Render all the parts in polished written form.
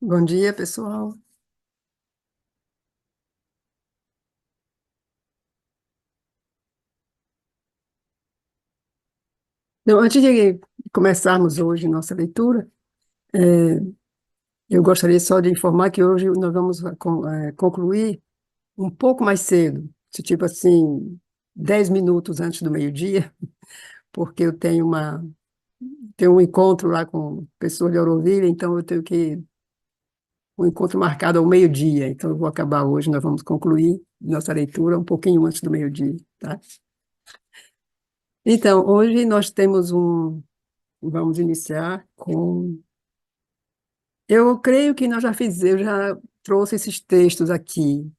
Bom dia, pessoal. Então, antes de começarmos hoje nossa leitura, eh, eu gostaria só de informar que hoje nós vamos concluir um pouco mais cedo, tipo assim, 10 minutos antes do meio-dia, porque eu tenho um encontro lá com pessoas de Auroville, então eu tenho que um encontro marcado ao meio-dia, então eu vou acabar hoje, nós vamos concluir nossa leitura um pouquinho antes do meio-dia, tá? Então, hoje nós temos vamos iniciar com. Eu creio que eu já trouxe esses textos aqui.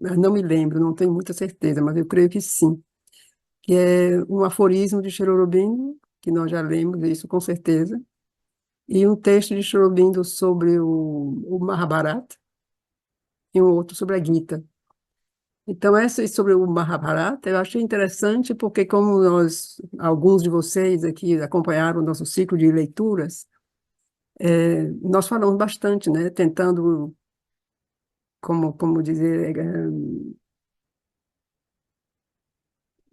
Eu não me lembro, não tenho muita certeza, mas eu creio que sim. Que é um aforismo de Chirorobim, que nós já lemos isso com certeza, e um texto de Chirorobim sobre o Mahabharata e um outro sobre a Gita. Então, essa sobre o Mahabharata, eu achei interessante porque como alguns de vocês aqui acompanharam o nosso ciclo de leituras, nós falamos bastante, né, tentando como dizer,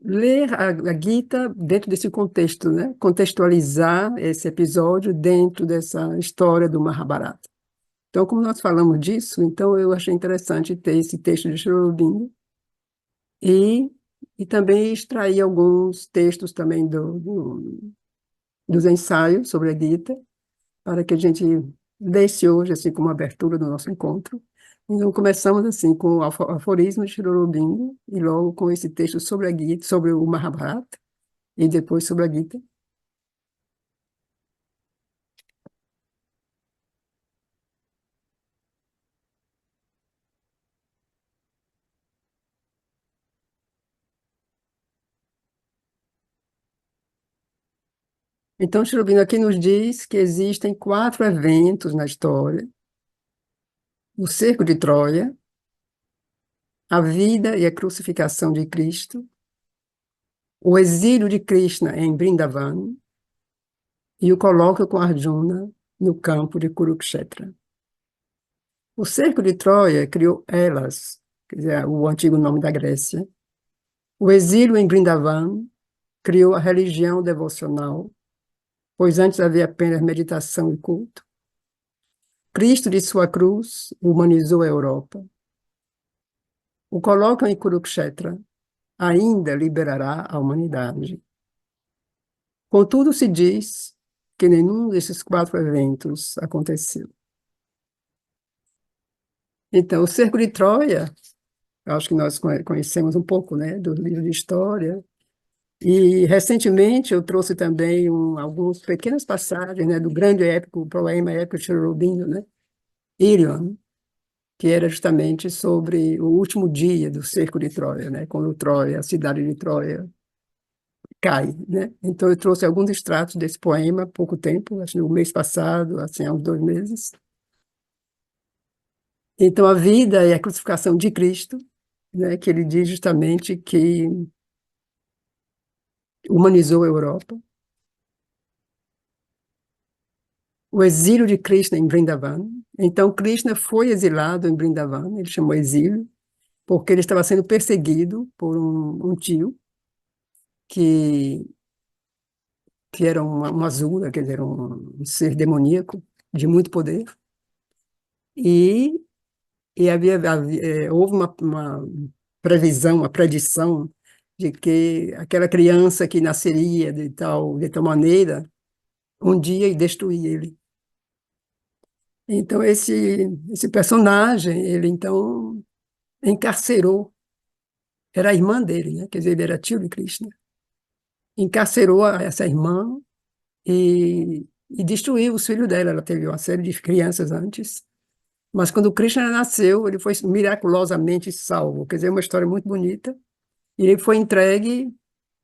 ler a Gita dentro desse contexto, né? Contextualizar esse episódio dentro dessa história do Mahabharata. Então, como nós falamos disso, então eu achei interessante ter esse texto de Sri Aurobindo e, e também extrair alguns textos também dos ensaios sobre a Gita, para que a gente desse hoje, assim, como abertura do nosso encontro. Então, começamos assim com o aforismo de Sri Aurobindo e logo com esse texto sobre a Gita, sobre o Mahabharata, e depois sobre a Gita. Então, Cherubino aqui nos diz que existem quatro eventos na história: o cerco de Troia, a vida e a crucificação de Cristo, o exílio de Krishna em Vrindavan e o colóquio com Arjuna no campo de Kurukshetra. O cerco de Troia criou Elas, quer dizer, o antigo nome da Grécia. O exílio em Vrindavan criou a religião devocional, pois antes havia apenas meditação e culto. Cristo de sua cruz humanizou a Europa. O colóquio em Kurukshetra ainda liberará a humanidade. Contudo, se diz que nenhum desses quatro eventos aconteceu. Então, o cerco de Troia, eu acho que nós conhecemos um pouco, né, do livro de história, e recentemente eu trouxe também algumas pequenas passagens, né, do grande épico, o poema épico de Cherubino, né, Ilion, que era justamente sobre o último dia do cerco de Troia, né, quando Troia, a cidade de Troia, cai, né? Então eu trouxe alguns extratos desse poema há pouco tempo, acho que no mês passado, assim, há uns 2 meses. Então a vida e a crucificação de Cristo, né, que ele diz justamente que humanizou a Europa. O exílio de Krishna em Vrindavan. Então Krishna foi exilado em Vrindavan, ele chamou exílio, porque ele estava sendo perseguido por um tio que que era um asura, quer dizer, um ser demoníaco de muito poder. E houve uma previsão, uma predição de que aquela criança que nasceria de tal maneira, um dia ia destruir ele. Então, esse personagem, ele então encarcerou, era a irmã dele, né? Quer dizer, ele era tio de Krishna. Encarcerou essa irmã e destruiu os filhos dela. Ela teve uma série de crianças antes. Mas quando Krishna nasceu, ele foi miraculosamente salvo. Quer dizer, é uma história muito bonita. E ele foi entregue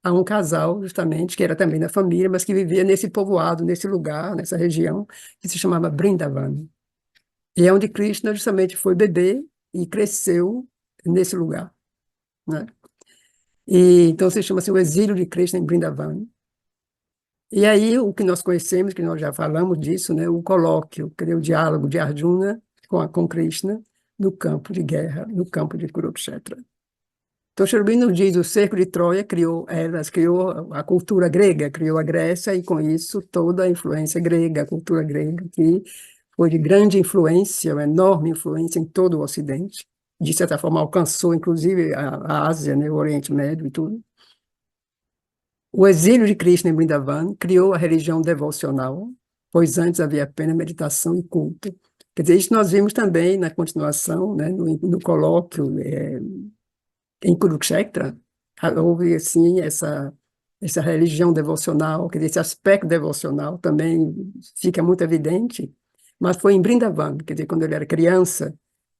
a um casal, justamente, que era também da família, mas que vivia nesse povoado, nesse lugar, nessa região, que se chamava Brindavan. E é onde Krishna justamente foi bebê e cresceu nesse lugar, né? E então se chama-se o exílio de Krishna em Brindavan. E aí, o que nós conhecemos, que nós já falamos disso, né, o colóquio, quer dizer, o diálogo de Arjuna com Krishna no campo de guerra, no campo de Kurukshetra. Então, Sri Aurobindo diz, o cerco de Troia criou elas, criou a cultura grega, criou a Grécia, e com isso toda a influência grega, a cultura grega, que foi de grande influência, uma enorme influência em todo o Ocidente. De certa forma, alcançou, inclusive, a Ásia, né, o Oriente Médio e tudo. O exílio de Krishna em Vrindavan criou a religião devocional, pois antes havia apenas meditação e culto. Quer dizer, isso nós vimos também na continuação, né, no colóquio em Kurukshetra, houve assim essa religião devocional, quer dizer, esse aspecto devocional também fica muito evidente, mas foi em Vrindavan, quer dizer, quando ele era criança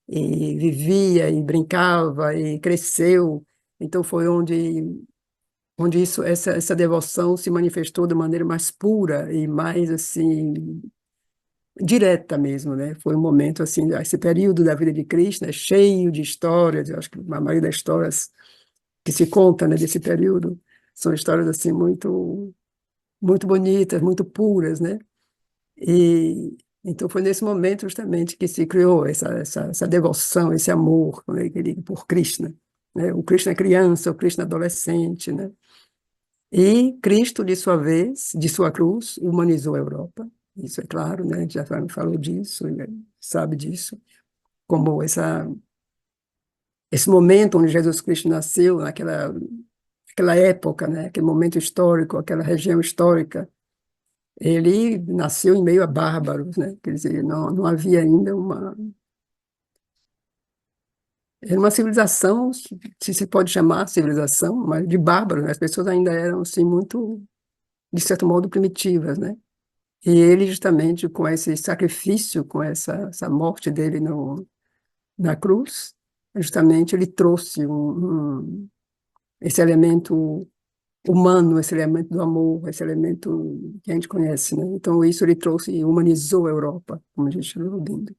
e vivia e brincava e cresceu, então foi onde essa devoção se manifestou de maneira mais pura e mais assim direta mesmo, né? Foi um momento assim, esse período da vida de Krishna é cheio de histórias, eu acho que a maioria das histórias que se conta, né, desse período são histórias assim muito bonitas, muito puras, né? E então foi nesse momento justamente que se criou essa devoção, esse amor, né, por Krishna, né? O Krishna criança, o Krishna adolescente, né? E Cristo, de sua vez, de sua cruz, humanizou a Europa. Isso é claro, né? Já falou disso, né? Sabe disso, como esse momento onde Jesus Cristo nasceu, aquela época, né? Aquele momento histórico, aquela região histórica, ele nasceu em meio a bárbaros, né? Quer dizer, não havia ainda era uma civilização, se pode chamar civilização, mas de bárbaros, né? As pessoas ainda eram assim muito, de certo modo, primitivas, né? E ele, justamente, com esse sacrifício, com essa morte dele na cruz, justamente ele trouxe esse elemento humano, esse elemento do amor, esse elemento que a gente conhece, né? Então, isso ele trouxe e humanizou a Europa, como a gente está ouvindo.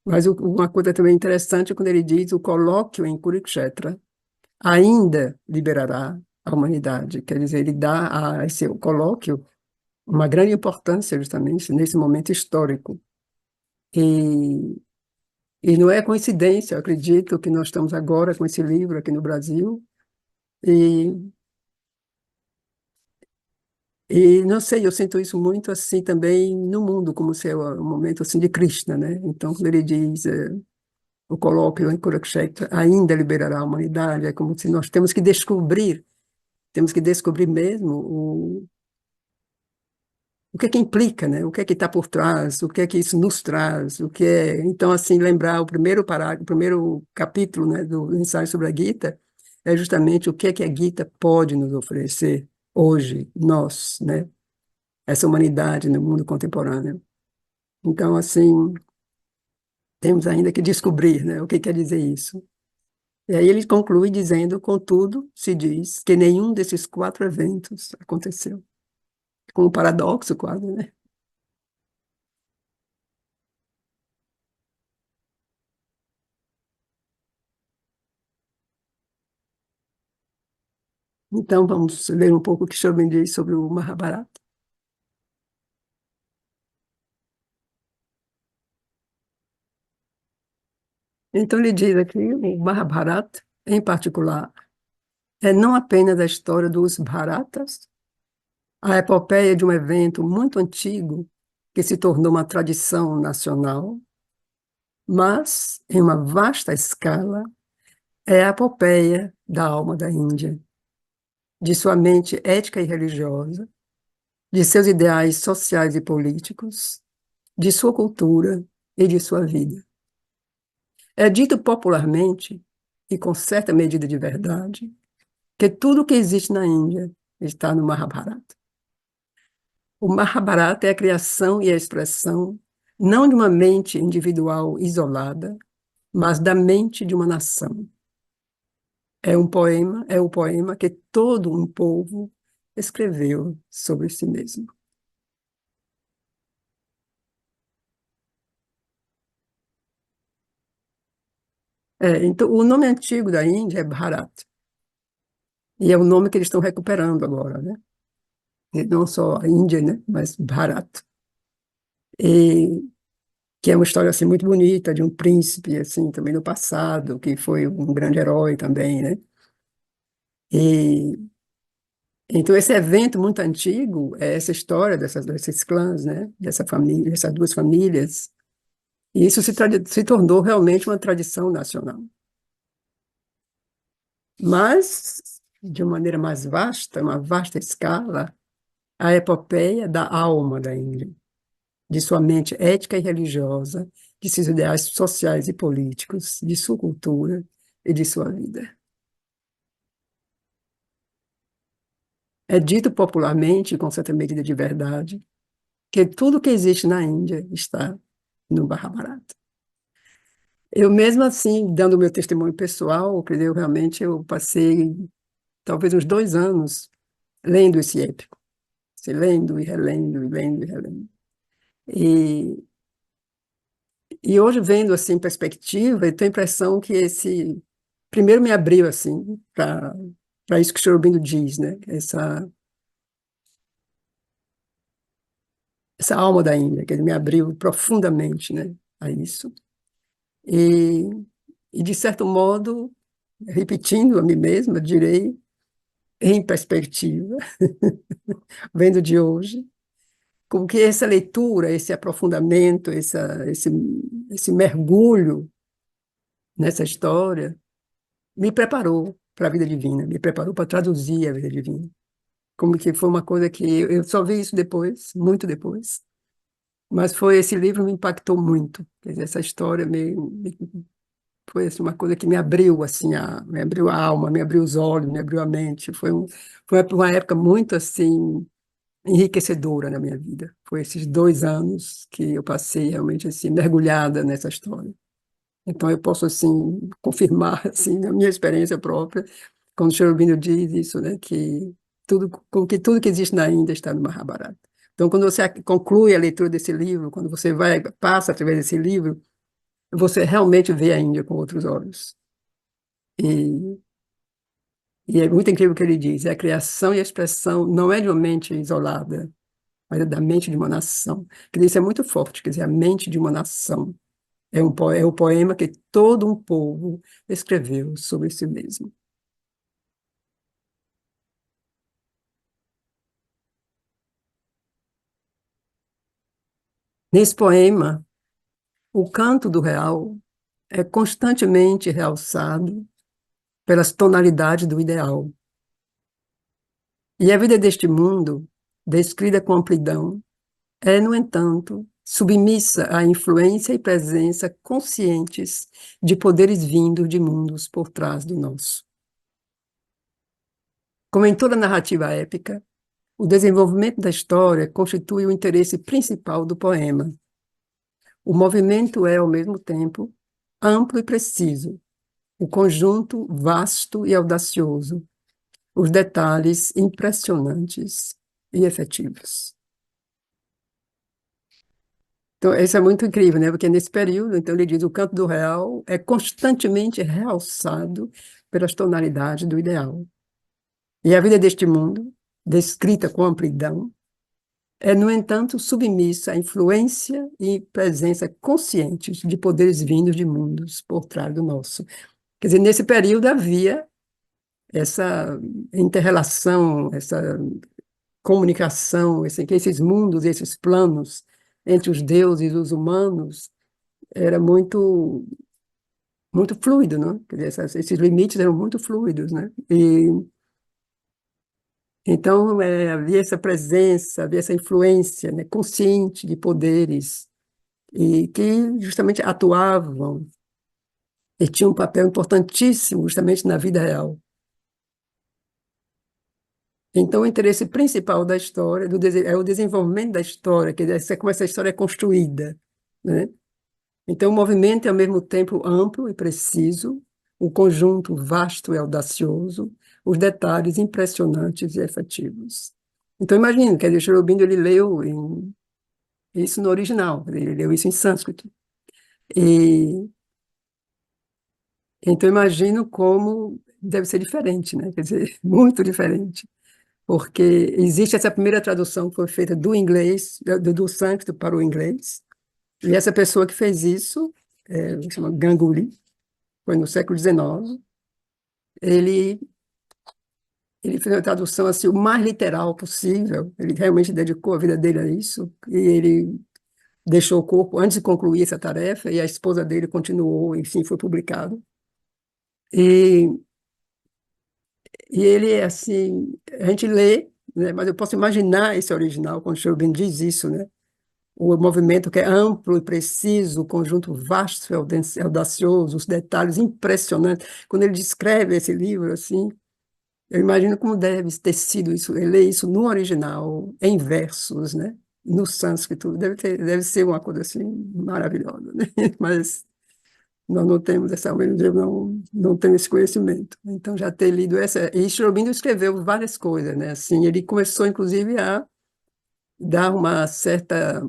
Mas uma coisa também interessante é quando ele diz o colóquio em Kurukshetra ainda liberará a humanidade. Quer dizer, ele dá a esse colóquio uma grande importância justamente nesse momento histórico. E, e não é coincidência, eu acredito, que nós estamos agora com esse livro aqui no Brasil. E, e não sei, eu sinto isso muito assim também no mundo, como se é um momento assim de Krishna, né? Então, quando ele diz, o colóquio em Kurukshetra ainda liberará a humanidade, é como se nós temos que descobrir mesmo o que é que implica, né? O que é que está por trás, o que é que isso nos traz, o que é... Então, assim, lembrar o primeiro parágrafo, o primeiro capítulo, né, do ensaio sobre a Gita, é justamente o que é que a Gita pode nos oferecer hoje, nós, né? Essa humanidade no mundo contemporâneo. Então, assim, temos ainda que descobrir, né, o que quer dizer isso. E aí ele conclui dizendo, contudo, se diz que nenhum desses quatro eventos aconteceu. Com um paradoxo quase, né? Então, vamos ler um pouco o que Shobin diz sobre o Mahabharata. Então, ele diz aqui, o Mahabharata, em particular, é não apenas a história dos Bharatas, a epopeia de um evento muito antigo que se tornou uma tradição nacional, mas, em uma vasta escala, é a epopeia da alma da Índia, de sua mente ética e religiosa, de seus ideais sociais e políticos, de sua cultura e de sua vida. É dito popularmente, e com certa medida de verdade, que tudo o que existe na Índia está no Mahabharata. O Mahabharata é a criação e a expressão não de uma mente individual isolada, mas da mente de uma nação. É o poema que todo um povo escreveu sobre si mesmo. Então, o nome antigo da Índia é Bharat, e é o nome que eles estão recuperando agora, né? e não só a Índia, né, mas Bharat. E que é uma história assim muito bonita de um príncipe assim também no passado, que foi um grande herói também, né? E então esse evento muito antigo é essa história desses clãs, né? Dessa família, dessas duas famílias. E isso se tornou realmente uma tradição nacional. Mas, de uma maneira mais vasta, uma vasta escala, a epopeia da alma da Índia, de sua mente ética e religiosa, de seus ideais sociais e políticos, de sua cultura e de sua vida. É dito popularmente, com certa medida de verdade, que tudo que existe na Índia está no Mahabharata. Eu mesmo assim, dando meu testemunho pessoal, quer dizer, eu realmente eu passei talvez uns 2 anos lendo esse épico, se lendo e relendo, e lendo e relendo. E, e hoje, vendo assim em perspectiva, eu tenho a impressão que esse primeiro me abriu assim para isso que o Sr. Aurobindo diz, né? Essa alma da Índia, que ele me abriu profundamente, né, a isso. E, e de certo modo, repetindo a mim mesma, direi, em perspectiva, vendo de hoje, como que essa leitura, esse aprofundamento, esse mergulho nessa história me preparou para a vida divina, me preparou para traduzir a vida divina. Como que foi uma coisa que eu só vi isso depois, muito depois, mas foi esse livro me impactou muito. Quer dizer, essa história foi assim, uma coisa que me abriu assim, me abriu a alma, me abriu os olhos, me abriu a mente. Foi uma época muito assim enriquecedora na minha vida. Foi esses 2 anos que eu passei realmente assim mergulhada nessa história. Então eu posso assim confirmar assim a minha experiência própria quando o Sri diz isso, né, que tudo que existe na Índia está no Mahabharata. Então quando você conclui a leitura desse livro, quando você passa através desse livro, você realmente vê a Índia com outros olhos. E, e é muito incrível o que ele diz: a criação e a expressão não é de uma mente isolada, mas é da mente de uma nação. Quer dizer, isso é muito forte, quer dizer, a mente de uma nação. É o poema que todo um povo escreveu sobre si mesmo. Nesse poema, o canto do real é constantemente realçado pelas tonalidades do ideal. E a vida deste mundo, descrita com amplidão, é, no entanto, submissa à influência e presença conscientes de poderes vindos de mundos por trás do nosso. Como em toda narrativa épica, o desenvolvimento da história constitui o interesse principal do poema. O movimento é, ao mesmo tempo, amplo e preciso, o conjunto vasto e audacioso, os detalhes impressionantes e efetivos. Então, isso é muito incrível, né? Porque nesse período, então, ele diz, o canto do real é constantemente realçado pelas tonalidades do ideal. E a vida deste mundo, descrita com amplidão, é, no entanto, submissa à influência e presença conscientes de poderes vindos de mundos por trás do nosso. Quer dizer, nesse período havia essa interrelação, essa comunicação, que esses mundos, esses planos entre os deuses e os humanos era muito fluido, né? Quer dizer, esses limites eram muito fluidos, né? E então havia essa presença, havia essa influência, né, consciente de poderes e que justamente atuavam e tinham um papel importantíssimo justamente na vida real. Então, o interesse principal da história é o desenvolvimento da história, quer dizer, como essa história é construída, né? Então, o movimento é ao mesmo tempo amplo e preciso, o conjunto vasto e audacioso, os detalhes impressionantes e efetivos. Então, imagine, quer dizer, Sri Aurobindo, ele leu isso no original, ele leu isso em sânscrito. E, então, imagino como deve ser diferente, né? Quer dizer, muito diferente. porque existe essa primeira tradução que foi feita do inglês, do sânscrito para o inglês, e essa pessoa que fez isso, chama Ganguly, foi no século XIX, ele, ele fez uma tradução assim, o mais literal possível, ele realmente dedicou a vida dele a isso, e ele deixou o corpo antes de concluir essa tarefa, e a esposa dele continuou, enfim, foi publicado. E, e ele, assim, a gente lê, né, mas eu posso imaginar esse original, quando o Cherubim diz isso, né? O movimento que é amplo e preciso, o conjunto vasto e audacioso, os detalhes impressionantes. Quando ele descreve esse livro, assim, eu imagino como deve ter sido isso, ele lê isso no original, em versos, né? No sânscrito, deve ser uma coisa assim maravilhosa, né? Mas nós não temos essa, ao menos eu não tenho esse conhecimento. Então, já ter lido essa. E Sorobindo escreveu várias coisas, né? Assim, ele começou, inclusive, a dar uma certa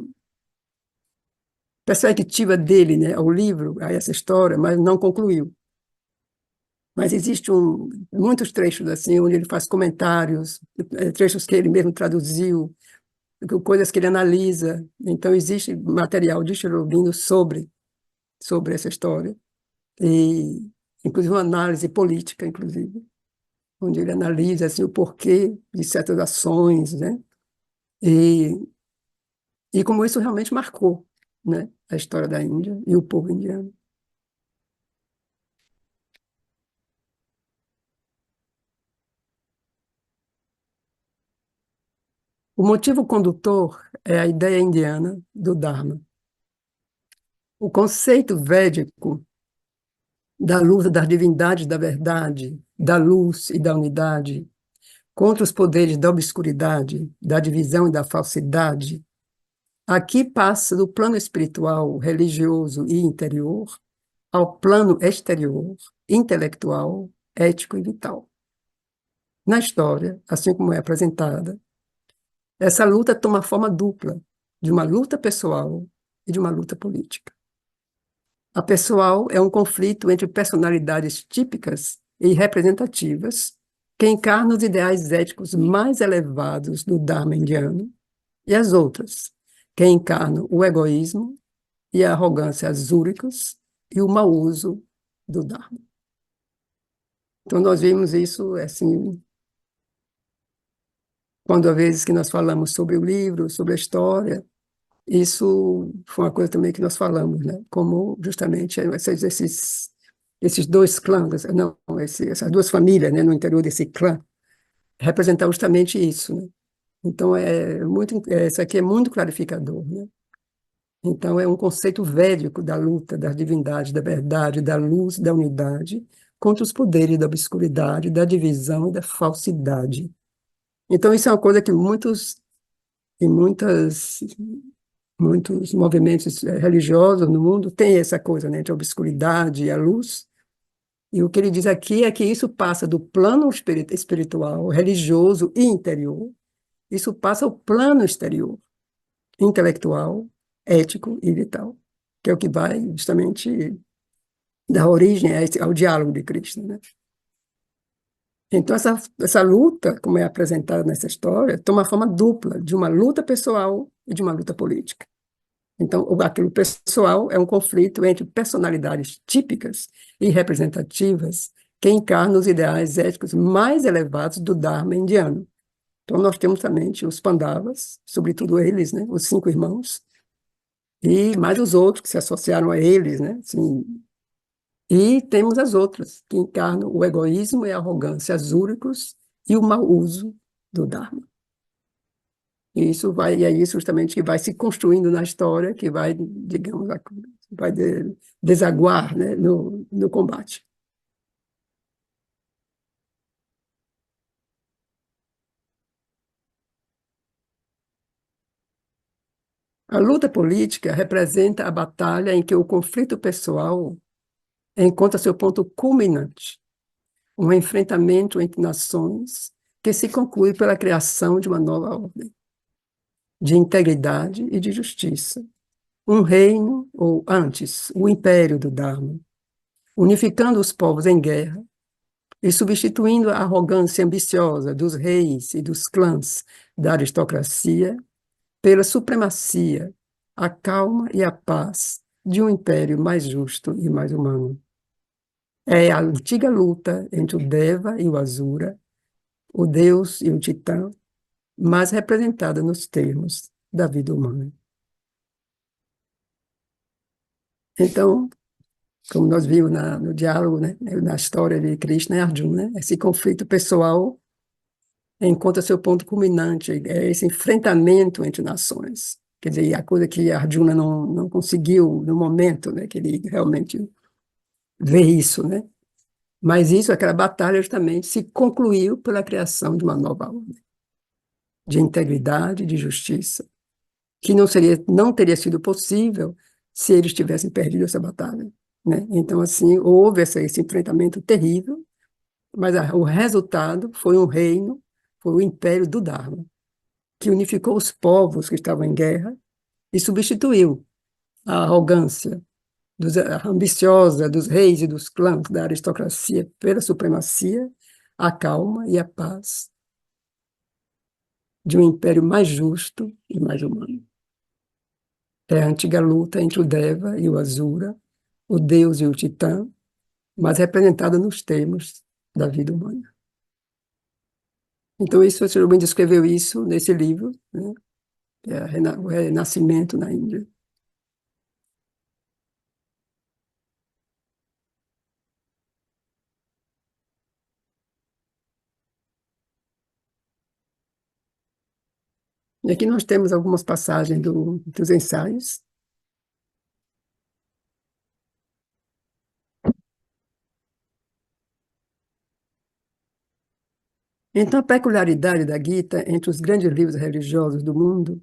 perspectiva dele, né, ao livro, a essa história, mas não concluiu. Mas existe muitos trechos assim, onde ele faz comentários, trechos que ele mesmo traduziu, coisas que ele analisa. Então, existe material de Sorobindo sobre essa história. E, inclusive, uma análise política, inclusive, onde ele analisa assim, o porquê de certas ações, né? E, e como isso realmente marcou, né, a história da Índia e o povo indiano. O motivo condutor é a ideia indiana do Dharma. O conceito védico da luta das divindades da verdade, da luz e da unidade, contra os poderes da obscuridade, da divisão e da falsidade, aqui passa do plano espiritual, religioso e interior ao plano exterior, intelectual, ético e vital. Na história, assim como é apresentada, essa luta toma forma dupla, de uma luta pessoal e de uma luta política. A pessoal é um conflito entre personalidades típicas e representativas que encarnam os ideais éticos mais elevados do Dharma indiano, e as outras, que encarnam o egoísmo e a arrogância azúricos e o mau uso do Dharma. Então, nós vimos isso, assim, quando às vezes que nós falamos sobre o livro, sobre a história, isso foi uma coisa também que nós falamos, né? Como justamente esses dois clãs, não, essas duas famílias, né, no interior desse clã, representam justamente isso, né? Então, isso aqui é muito clarificador, né? Então, é um conceito védico da luta das divindades, da verdade, da luz, da unidade, contra os poderes da obscuridade, da divisão e da falsidade. Então, isso é uma coisa que e muitos movimentos religiosos no mundo têm essa coisa, né, entre a obscuridade e a luz. E o que ele diz aqui é que isso passa do plano espiritual, religioso e interior, isso passa ao plano exterior, intelectual, ético e vital, que é o que vai justamente dar origem ao diálogo de Cristo, né? Então, essa luta, como é apresentada nessa história, toma a forma dupla, de uma luta pessoal e de uma luta política. Então, aquilo pessoal é um conflito entre personalidades típicas e representativas que encarnam os ideais éticos mais elevados do Dharma indiano. Então, nós temos também os Pandavas, sobretudo eles, né, os cinco irmãos, e mais os outros que se associaram a eles, né, assim, e temos as outras, que encarnam o egoísmo e a arrogância azúricos e o mau uso do Dharma. E é isso justamente que vai se construindo na história, que vai, digamos, vai desaguar, né, no combate. A luta política representa a batalha em que o conflito pessoal encontra seu ponto culminante, um enfrentamento entre nações que se conclui pela criação de uma nova ordem, de integridade e de justiça. Um reino, ou antes, o império do Dharma, unificando os povos em guerra e substituindo a arrogância ambiciosa dos reis e dos clãs da aristocracia pela supremacia, a calma e a paz de um império mais justo e mais humano. É a antiga luta entre o Deva e o Asura, o Deus e o Titã, mas representada nos termos da vida humana. Então, como nós vimos no diálogo, né, na história de Krishna e Arjuna, né, esse conflito pessoal encontra seu ponto culminante, é esse enfrentamento entre nações. Quer dizer, a coisa que Arjuna não conseguiu no momento, né, que ele realmente vê isso, né? Mas isso, aquela batalha justamente se concluiu pela criação de uma nova ordem de integridade, de justiça, que não teria sido possível se eles tivessem perdido essa batalha, né? Então, assim, houve esse enfrentamento terrível, mas o resultado foi um reino, foi o império do Dharma, que unificou os povos que estavam em guerra e substituiu a arrogância a ambiciosa dos reis e dos clãs da aristocracia pela supremacia, a calma e a paz de um império mais justo e mais humano. É a antiga luta entre o Deva e o Asura, o Deus e o Titã, mas representada nos termos da vida humana. Então, isso, o Sr. Rubin descreveu isso nesse livro, né, que é o Renascimento na Índia. E aqui nós temos algumas passagens dos ensaios. Então, a peculiaridade da Gita entre os grandes livros religiosos do mundo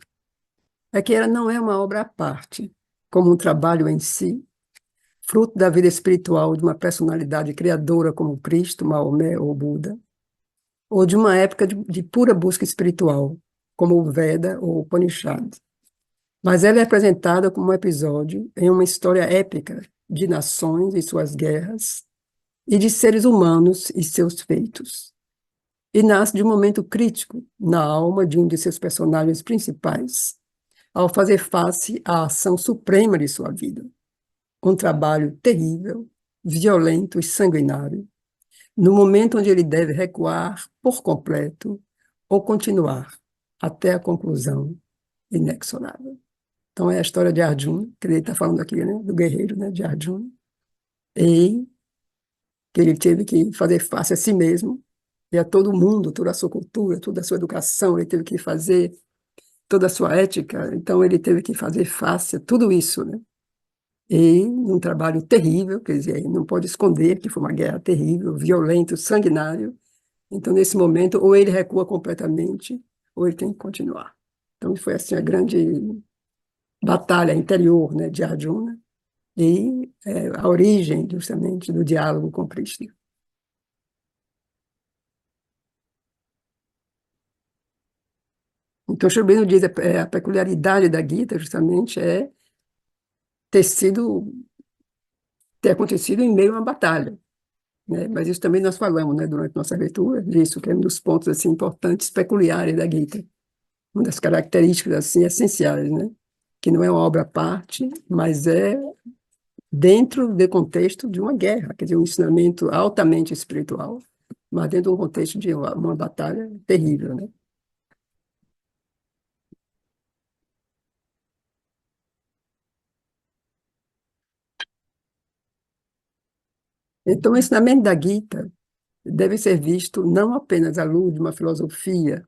é que ela não é uma obra à parte, como um trabalho em si, fruto da vida espiritual de uma personalidade criadora como Cristo, Maomé ou Buda, ou de uma época de pura busca espiritual, como o Veda ou o Upanishad. Mas ela é apresentada como um episódio em uma história épica de nações e suas guerras, e de seres humanos e seus feitos. E nasce de um momento crítico na alma de um de seus personagens principais, ao fazer face à ação suprema de sua vida. Um trabalho terrível, violento e sanguinário, no momento onde ele deve recuar por completo ou continuar até a conclusão inexorável. Então, é a história de Arjuna, que ele está falando aqui, né, do guerreiro, né, de Arjuna, e que ele teve que fazer face a si mesmo e a todo mundo, toda a sua cultura, toda a sua educação, ele teve que fazer toda a sua ética, então ele teve que fazer face a tudo isso, né? E um trabalho terrível, quer dizer, não pode esconder que foi uma guerra terrível, violento, sanguinário. Então, nesse momento, ou ele recua completamente, ou ele tem que continuar. Então, foi assim a grande batalha interior, né, de Arjuna e a origem, justamente, do diálogo com Krishna. Então, Sri Aurobindo diz a peculiaridade da Gita, justamente, é ter sido, ter acontecido em meio a uma batalha, né? Mas isso também nós falamos, né, durante nossa leitura, disso, que é um dos pontos assim, importantes, peculiares da Gita, uma das características assim, essenciais, né? Que não é uma obra à parte, mas é dentro do contexto de uma guerra, quer dizer, um ensinamento altamente espiritual, mas dentro de um contexto de uma batalha terrível, né? Então, o ensinamento da Gita deve ser visto não apenas à luz de uma filosofia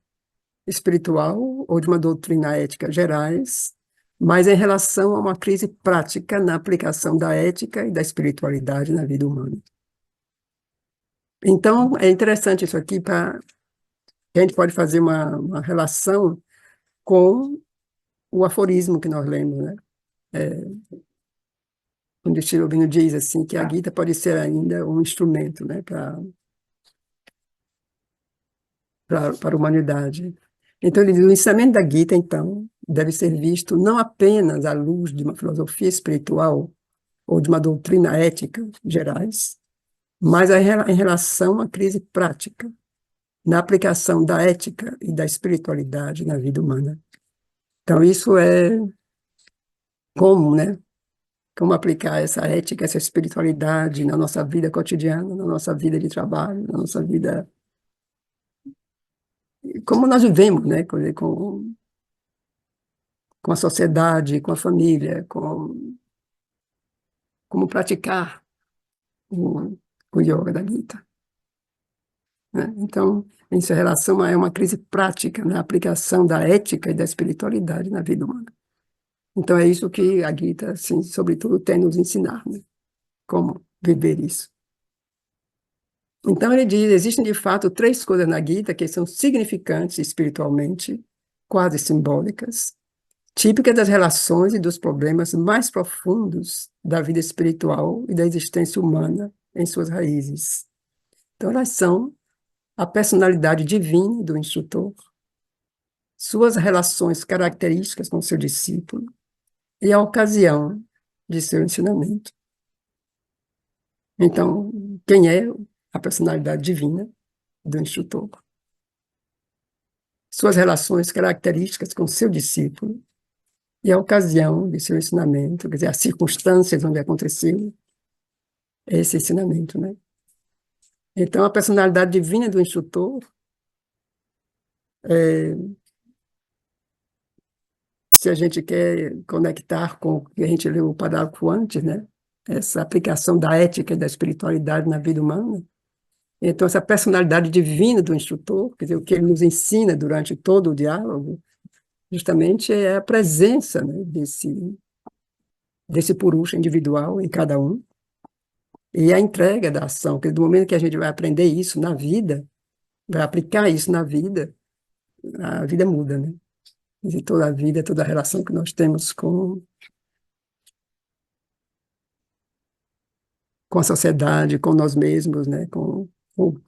espiritual ou de uma doutrina ética gerais, mas em relação a uma crise prática na aplicação da ética e da espiritualidade na vida humana. Então, é interessante isso aqui para a gente pode fazer uma relação com o aforismo que nós lemos, né? É, onde o Sri Aurobindo diz assim que a Gita pode ser ainda um instrumento, né, para a humanidade. Então, ele diz, o ensinamento da Gita, então, deve ser visto não apenas à luz de uma filosofia espiritual ou de uma doutrina ética gerais, mas em relação à crise prática, na aplicação da ética e da espiritualidade na vida humana. Então, isso é como, né? Como aplicar essa ética, essa espiritualidade na nossa vida cotidiana, na nossa vida de trabalho, na nossa vida, como nós vivemos, né? Com a sociedade, com a família, como praticar o, o yoga da Gita, né? Então, isso em relação a é uma crise prática na aplicação da ética e da espiritualidade na vida humana. Então, é isso que a Gita, assim, sobretudo, tem nos ensinar, né? Como viver isso. Então, ele diz: existem de fato três coisas na Gita que são significantes espiritualmente, quase simbólicas, típicas das relações e dos problemas mais profundos da vida espiritual e da existência humana em suas raízes. Então, elas são a personalidade divina do instrutor, suas relações características com seu discípulo e a ocasião de seu ensinamento. Então, quem é a personalidade divina do instrutor? Suas relações características com seu discípulo e a ocasião de seu ensinamento, quer dizer, as circunstâncias onde aconteceu esse ensinamento, né? Então, a personalidade divina do instrutor, é, se a gente quer conectar com o que a gente leu o parágrafo antes, né? Essa aplicação da ética e da espiritualidade na vida humana, então, essa personalidade divina do instrutor, quer dizer, o que ele nos ensina durante todo o diálogo, justamente é a presença, né, desse purusha individual em cada um, e a entrega da ação, porque do momento que a gente vai aprender isso na vida, vai aplicar isso na vida, a vida muda, né? E toda a vida, toda a relação que nós temos com a sociedade, com nós mesmos, né? Com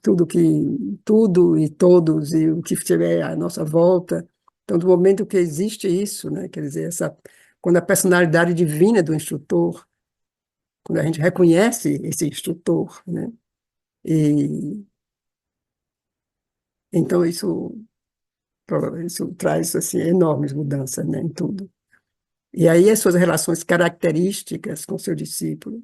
tudo e todos e o que estiver à nossa volta. Então, do momento que existe isso, né? Quer dizer, quando a personalidade divina do instrutor, quando a gente reconhece esse instrutor, né? E então isso traz assim enormes mudanças, né? Em tudo. E aí as suas relações características com seu discípulo,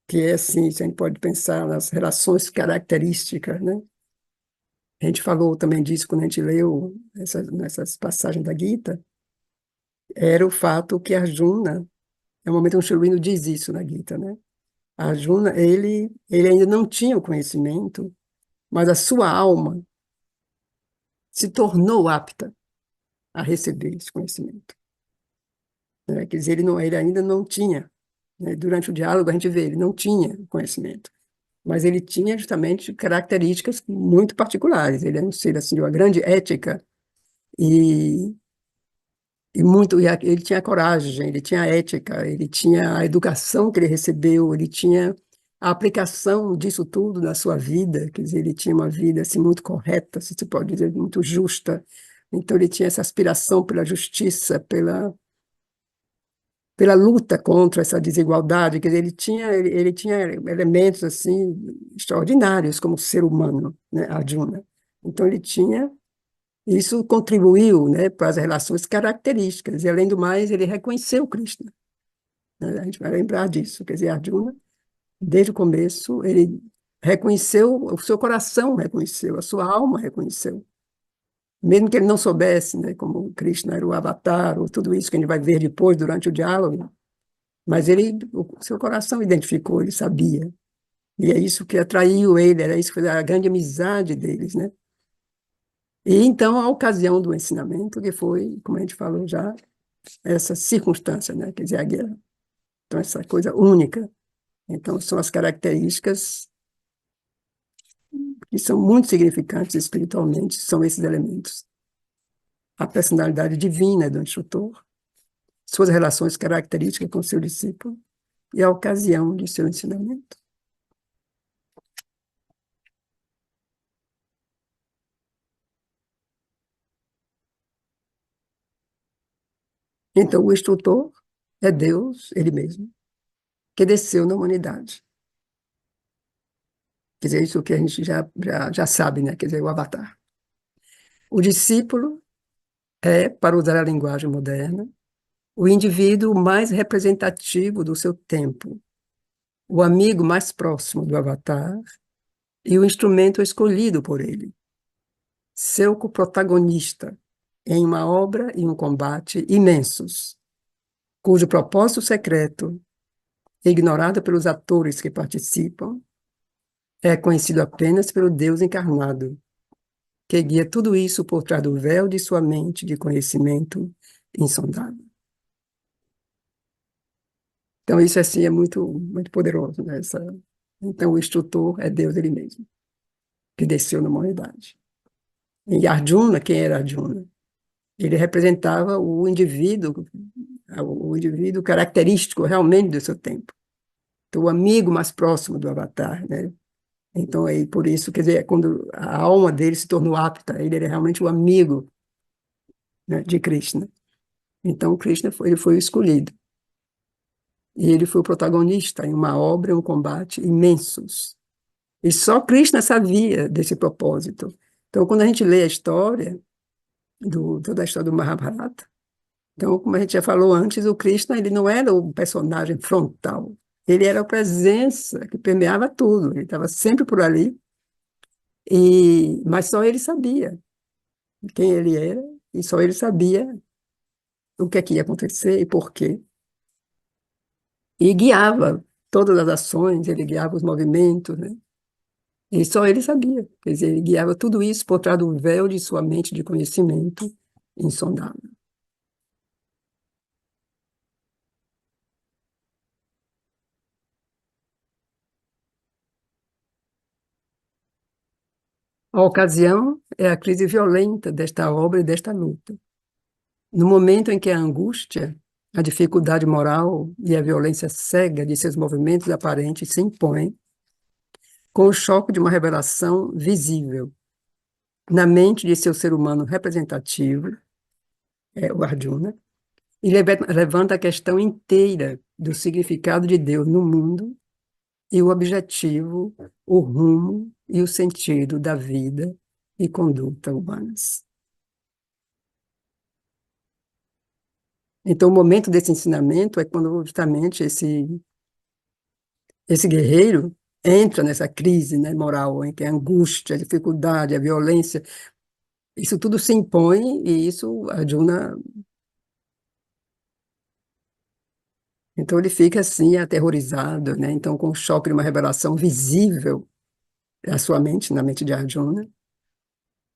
que é assim, a gente pode pensar nas relações características, né? A gente falou também disso quando a gente leu nessas passagens da Gita, era o fato que Arjuna, é o momento que o Sri Aurobindo diz isso na Gita, né? Arjuna, ele ainda não tinha o conhecimento, mas a sua alma se tornou apta a receber esse conhecimento, né? Quer dizer, ele ainda não tinha, né? Durante o diálogo a gente vê, ele não tinha conhecimento, mas ele tinha justamente características muito particulares. Ele era um ser assim de uma grande ética e ele tinha coragem, ele tinha ética, ele tinha a educação que ele recebeu, ele tinha a aplicação disso tudo na sua vida, quer dizer, ele tinha uma vida assim muito correta, se se pode dizer, muito justa. Então ele tinha essa aspiração pela justiça, pela luta contra essa desigualdade, quer dizer, ele tinha elementos assim extraordinários como ser humano, né, Arjuna. Então ele tinha isso contribuiu, né, para as relações características, e além do mais, ele reconheceu Krishna, né? A gente vai lembrar disso, quer dizer, Arjuna, desde o começo, ele reconheceu, o seu coração reconheceu, a sua alma reconheceu, mesmo que ele não soubesse, né, como Krishna era o avatar, ou tudo isso que a gente vai ver depois, durante o diálogo, mas o seu coração identificou, ele sabia, e é isso que atraiu ele, era isso que foi a grande amizade deles, né? E então a ocasião do ensinamento, que foi, como a gente falou já, essa circunstância, né? Quer dizer, a guerra. Então, essa coisa única. Então, são as características que são muito significantes espiritualmente, são esses elementos. A personalidade divina do instrutor, suas relações características com seu discípulo e a ocasião de seu ensinamento. Então, o instrutor é Deus, ele mesmo, que desceu na humanidade. Quer dizer, isso que a gente já sabe, né? Quer dizer, o avatar. O discípulo é, para usar a linguagem moderna, o indivíduo mais representativo do seu tempo, o amigo mais próximo do avatar e o instrumento escolhido por ele, seu coprotagonista em uma obra e um combate imensos, cujo propósito secreto, ignorado pelos atores que participam, é conhecido apenas pelo Deus encarnado, que guia tudo isso por trás do véu de sua mente de conhecimento insondável. Então, isso assim é muito poderoso, né? Então, o instrutor é Deus ele mesmo, que desceu na humanidade. E Arjuna, quem era Arjuna? Ele representava o indivíduo característico realmente do seu tempo. Então, o amigo mais próximo do Avatar, né? Então, aí, por isso, quer dizer, quando a alma dele se tornou apta, ele era realmente o amigo, né, de Krishna. Então, Krishna ele foi o escolhido. E ele foi o protagonista em uma obra e um combate imensos. E só Krishna sabia desse propósito. Então, quando a gente lê a história, toda a história do Mahabharata, então, como a gente já falou antes, o Krishna ele não era o personagem frontal. Ele era a presença que permeava tudo. Ele estava sempre por ali, mas só ele sabia quem ele era, e só ele sabia o que é que ia acontecer e por quê. E guiava todas as ações, ele guiava os movimentos, né? E só ele sabia. Quer dizer, ele guiava tudo isso por trás do véu de sua mente de conhecimento insondável. A ocasião é a crise violenta desta obra e desta luta. No momento em que a angústia, a dificuldade moral e a violência cega de seus movimentos aparentes se impõem, com o choque de uma revelação visível na mente de seu ser humano representativo, o Arjuna, e levanta a questão inteira do significado de Deus no mundo e o objetivo, o rumo e o sentido da vida e conduta humanas. Então, o momento desse ensinamento é quando justamente esse guerreiro entra nessa crise, né, moral, em que a angústia, a dificuldade, a violência, isso tudo se impõe e isso a Arjuna. Então ele fica assim aterrorizado, né? Então com o choque de uma revelação visível à sua mente, na mente de Arjuna.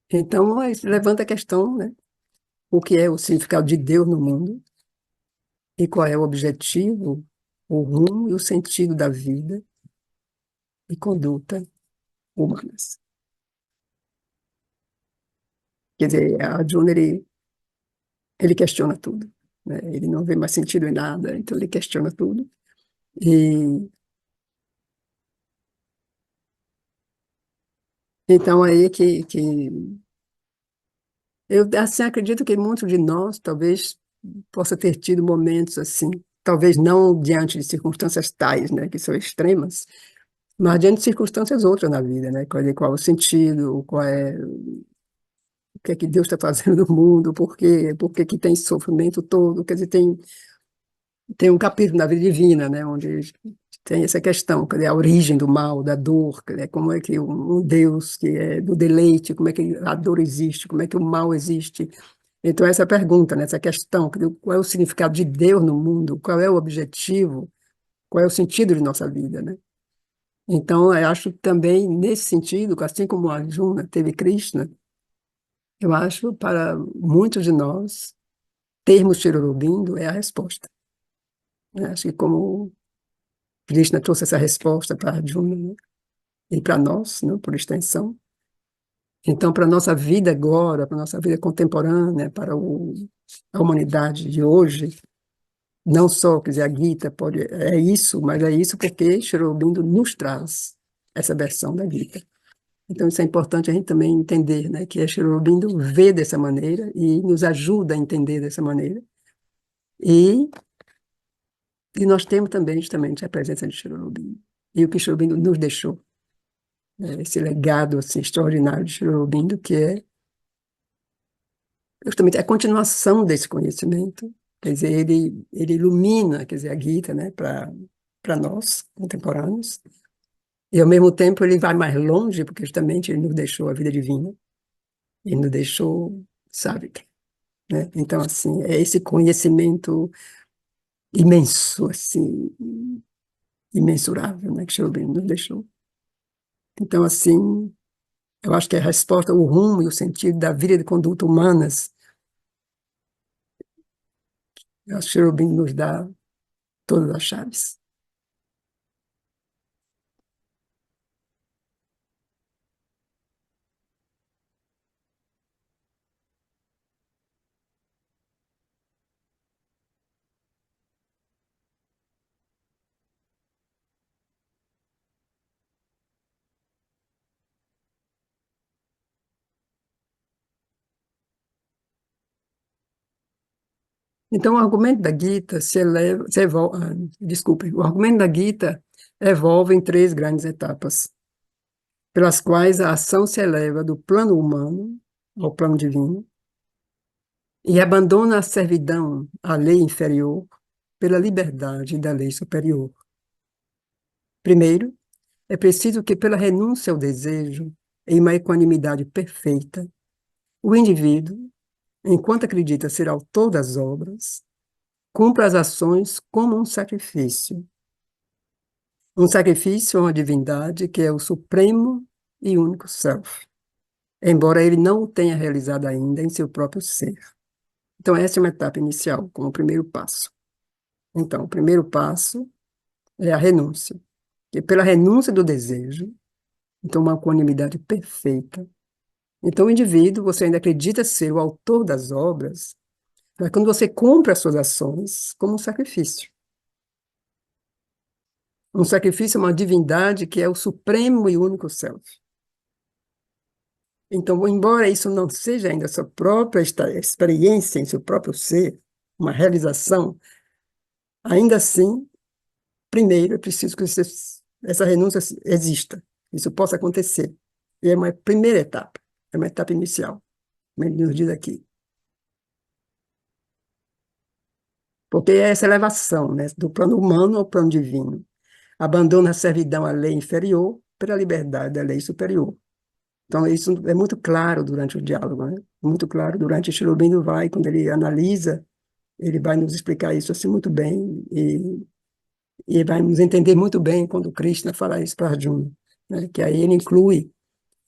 Então isso levanta a questão, né? O que é o significado de Deus no mundo e qual é o objetivo, o rumo e o sentido da vida e conduta humanas. Quer dizer, Arjuna ele questiona tudo, né? Ele não vê mais sentido em nada, então ele questiona tudo. E então aí que eu assim acredito que muitos de nós talvez possa ter tido momentos assim, talvez não diante de circunstâncias tais, né, que são extremas, mas diante de circunstâncias outras na vida, né, qual é o sentido, o que é que Deus está fazendo no mundo, por que que tem esse sofrimento todo, quer dizer, tem um capítulo na vida divina, né, onde tem essa questão, quer dizer, a origem do mal, da dor, quer dizer, como é que um Deus que é do deleite, como é que a dor existe, como é que o mal existe. Então, essa pergunta, né, essa questão, quer dizer, qual é o significado de Deus no mundo, qual é o objetivo, qual é o sentido de nossa vida, né? Então, eu acho que também, nesse sentido, assim como a Arjuna teve Krishna, eu acho, para muitos de nós, termos Sri Aurobindo é a resposta, né? Acho que como Krishna trouxe essa resposta para Arjuna, né? E para nós, né, por extensão. Então, para a nossa vida agora, para a nossa vida contemporânea, para a humanidade de hoje, não só, quer dizer, a Gita é isso, mas é isso porque Sri Aurobindo nos traz essa versão da Gita. Então, isso é importante a gente também entender, né, que a Sri Aurobindo vê dessa maneira e nos ajuda a entender dessa maneira. E, e nós temos também, justamente, a presença de Sri Aurobindo e o que Sri Aurobindo nos deixou. esse legado assim, extraordinário de Sri Aurobindo, que é justamente a continuação desse conhecimento. Quer dizer, ele ilumina, quer dizer, a Gita, né, para nós, contemporâneos, e ao mesmo tempo ele vai mais longe, porque justamente ele nos deixou a vida divina, ele nos deixou, sabe, né? Então, assim, é esse conhecimento imenso, assim, imensurável, né, que Sri Aurobindo nos deixou. Então, assim, eu acho que a resposta, o rumo e o sentido da vida de conduta humanas, eu acho que Sri Aurobindo nos dá todas as chaves. Então, o argumento da Gita desculpe, o argumento da Gita evolve em três grandes etapas, pelas quais a ação se eleva do plano humano ao plano divino e abandona a servidão à lei inferior pela liberdade da lei superior. Primeiro, é preciso que, pela renúncia ao desejo, em uma equanimidade perfeita, o indivíduo, enquanto acredita ser autor das obras, cumpra as ações como um sacrifício a uma divindade que é o supremo e único self, embora ele não o tenha realizado ainda em seu próprio ser. Então, essa é uma etapa inicial, como o primeiro passo. Então, o primeiro passo é a renúncia. E pela renúncia do desejo, então, uma equanimidade perfeita. Então, o indivíduo, você ainda acredita ser o autor das obras, mas quando você cumpre as suas ações como um sacrifício. Um sacrifício a uma divindade que é o supremo e único self. Então, embora isso não seja ainda a sua própria experiência em seu próprio ser, uma realização, ainda assim, primeiro é preciso que essa renúncia exista, isso possa acontecer. E é uma primeira etapa, é uma etapa inicial, como ele nos diz aqui. Porque é essa elevação, né, do plano humano ao plano divino. Abandona a servidão à lei inferior pela liberdade da lei superior. Então, isso é muito claro durante o diálogo, né? Muito claro durante Sri Aurobindo vai, quando ele analisa, ele vai nos explicar isso assim muito bem e vai nos entender muito bem quando Krishna fala isso para Arjuna, né? Que aí ele inclui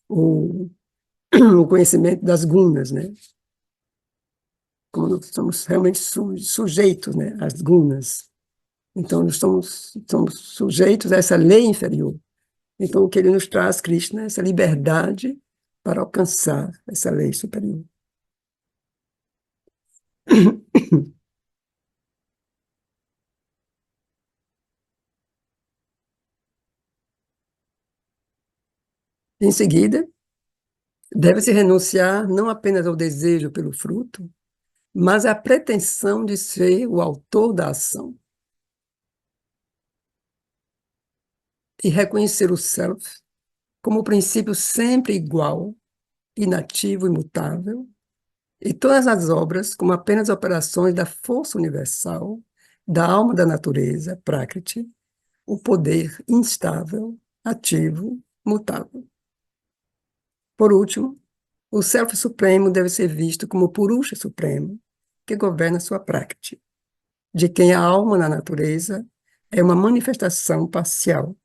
o, o conhecimento das gunas, né? Como nós somos realmente sujeitos, né, às gunas. Então, nós somos sujeitos a essa lei inferior. Então, o que ele nos traz, Krishna, é essa liberdade para alcançar essa lei superior. Em seguida, deve-se renunciar não apenas ao desejo pelo fruto, mas à pretensão de ser o autor da ação e reconhecer o self como princípio sempre igual, inativo e imutável, e todas as obras como apenas operações da força universal, da alma da natureza, Prakriti, o poder instável, ativo, mutável. Por último, o Self Supremo deve ser visto como o Purusha Supremo, que governa sua Prakriti, de quem a alma na natureza é uma manifestação parcial,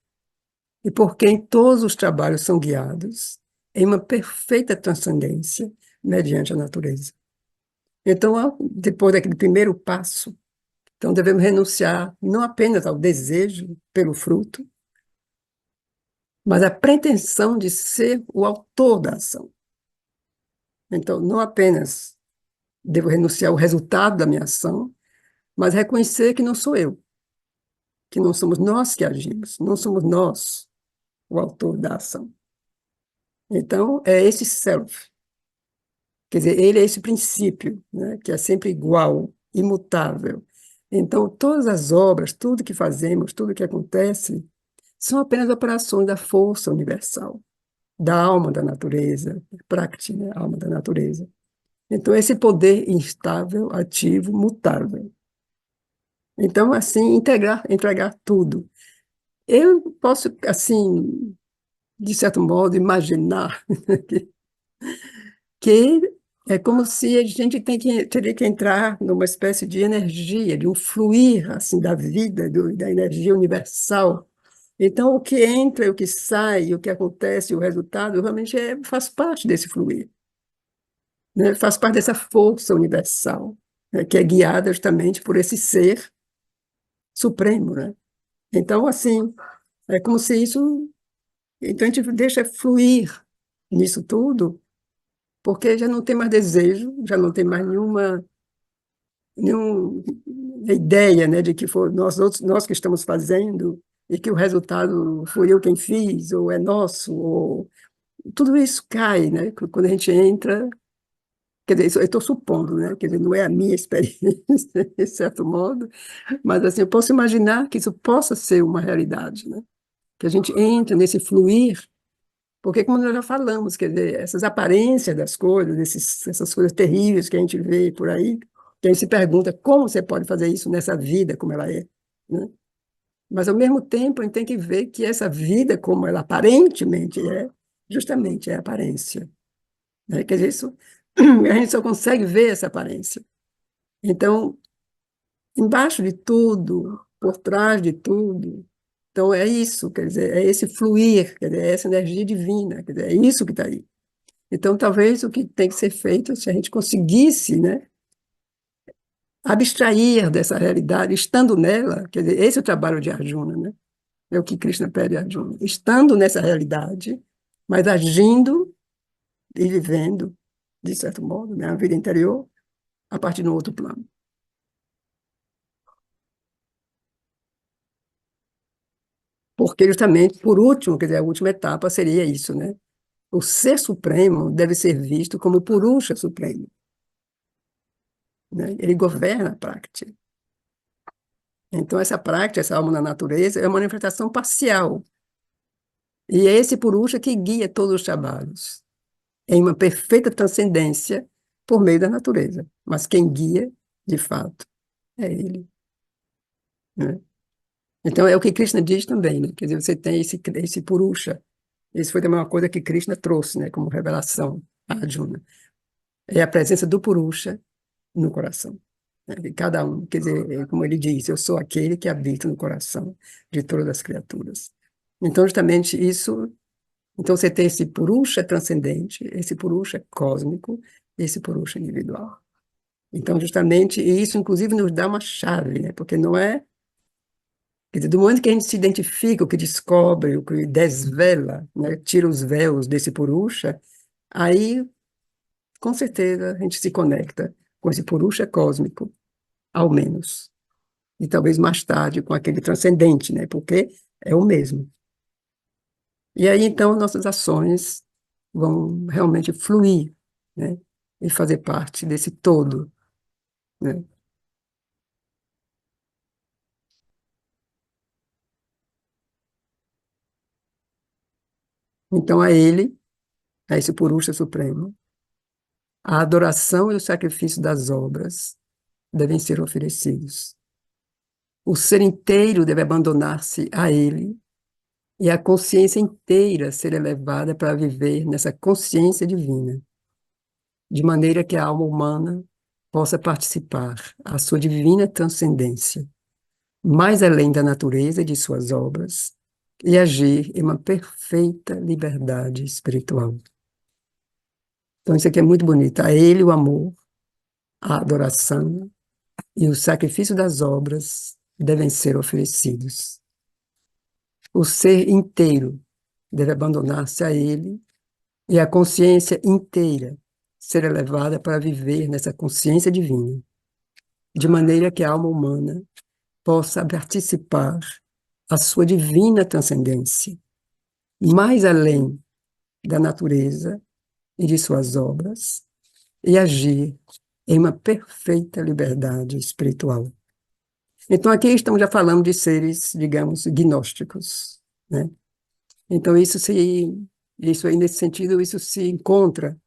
e por quem todos os trabalhos são guiados em uma perfeita transcendência mediante a natureza. Então, depois daquele primeiro passo, então devemos renunciar não apenas ao desejo pelo fruto, mas à pretensão de ser o autor da ação. Então, não apenas devo renunciar ao resultado da minha ação, mas reconhecer que não sou eu, que não somos nós que agimos, não somos nós o autor da ação. Então, é esse self, quer dizer, ele é esse princípio, né, que é sempre igual, imutável. Então, todas as obras, tudo que fazemos, tudo que acontece, são apenas operações da força universal. da alma da natureza, Prakti, né? Alma da natureza. Então, esse poder instável, ativo, mutável. Então, assim, entregar tudo. Eu posso, assim, de certo modo, imaginar que é como se a gente teria que entrar numa espécie de energia, de um fluir assim da vida, da energia universal. Então, o que entra, o que sai, o que acontece, o resultado, realmente faz parte desse fluir, né? Faz parte dessa força universal, né? Que é guiada justamente por esse ser supremo, né? Então, assim, é como se isso. Então, a gente deixa fluir nisso tudo, porque já não tem mais desejo, já não tem mais nenhuma ideia, né, de que foi nós que estamos fazendo e que o resultado fui eu quem fiz, ou é nosso, ou tudo isso cai, né, quando a gente entra, quer dizer, isso eu estou supondo, né, quer dizer, não é a minha experiência, de certo modo, mas assim, eu posso imaginar que isso possa ser uma realidade, né, que a gente entra nesse fluir. Porque, como nós já falamos, quer dizer, essas aparências das coisas, essas coisas terríveis que a gente vê por aí, que a gente se pergunta como você pode fazer isso nessa vida como ela é, né? Mas, ao mesmo tempo, a gente tem que ver que essa vida, como ela aparentemente é, justamente é aparência, né? Quer dizer, isso, a gente só consegue ver essa aparência. Então, embaixo de tudo, por trás de tudo, então é isso, quer dizer, é esse fluir, quer dizer, é essa energia divina, quer dizer, é isso que está aí. Então, talvez o que tem que ser feito, se a gente conseguisse, né, abstrair dessa realidade, estando nela, quer dizer, esse é o trabalho de Arjuna, né? É o que Krishna pede a Arjuna. Estando nessa realidade, mas agindo e vivendo, de certo modo, né, a vida interior, a partir de um outro plano. Porque, justamente, por último, quer dizer, a última etapa seria isso, né? O Ser Supremo deve ser visto como o Purusha Supremo, né? Ele governa a Prakriti. Então, essa prática, essa alma na natureza, é uma manifestação parcial. E é esse Purusha que guia todos os trabalhos, em uma perfeita transcendência por meio da natureza. Mas quem guia, de fato, é ele, né? Então, é o que Krishna diz também, né? Quer dizer, você tem esse Purusha. Isso foi também uma coisa que Krishna trouxe, né, como revelação a Arjuna. É a presença do Purusha no coração, né, de cada um. Quer dizer, como ele diz, eu sou aquele que habita no coração de todas as criaturas. Então, justamente isso. Então, você tem esse Purusha transcendente, esse Purusha cósmico, esse Purusha individual. Então, justamente, e isso, inclusive, nos dá uma chave, né? Porque não é. Quer dizer, do momento que a gente se identifica, o que descobre, o que desvela, né? Tira os véus desse Purusha, aí, com certeza, a gente se conecta com esse Purusha cósmico, ao menos. E talvez mais tarde com aquele transcendente, né? Porque é o mesmo. E aí, então, nossas ações vão realmente fluir, né? E fazer parte desse todo, né? Então, a ele, a esse Purusha Supremo, a adoração e o sacrifício das obras devem ser oferecidos. O ser inteiro deve abandonar-se a ele e a consciência inteira ser elevada para viver nessa consciência divina, de maneira que a alma humana possa participar à sua divina transcendência, mais além da natureza e de suas obras, e agir em uma perfeita liberdade espiritual. Então, isso aqui é muito bonito. A ele o amor, a adoração e o sacrifício das obras devem ser oferecidos. O ser inteiro deve abandonar-se a ele e a consciência inteira ser elevada para viver nessa consciência divina, de maneira que a alma humana possa participar a sua divina transcendência, mais além da natureza e de suas obras, e agir em uma perfeita liberdade espiritual. Então, aqui estamos já falando de seres, digamos, gnósticos, né? Então, isso se. Isso aí, nesse sentido, isso se encontra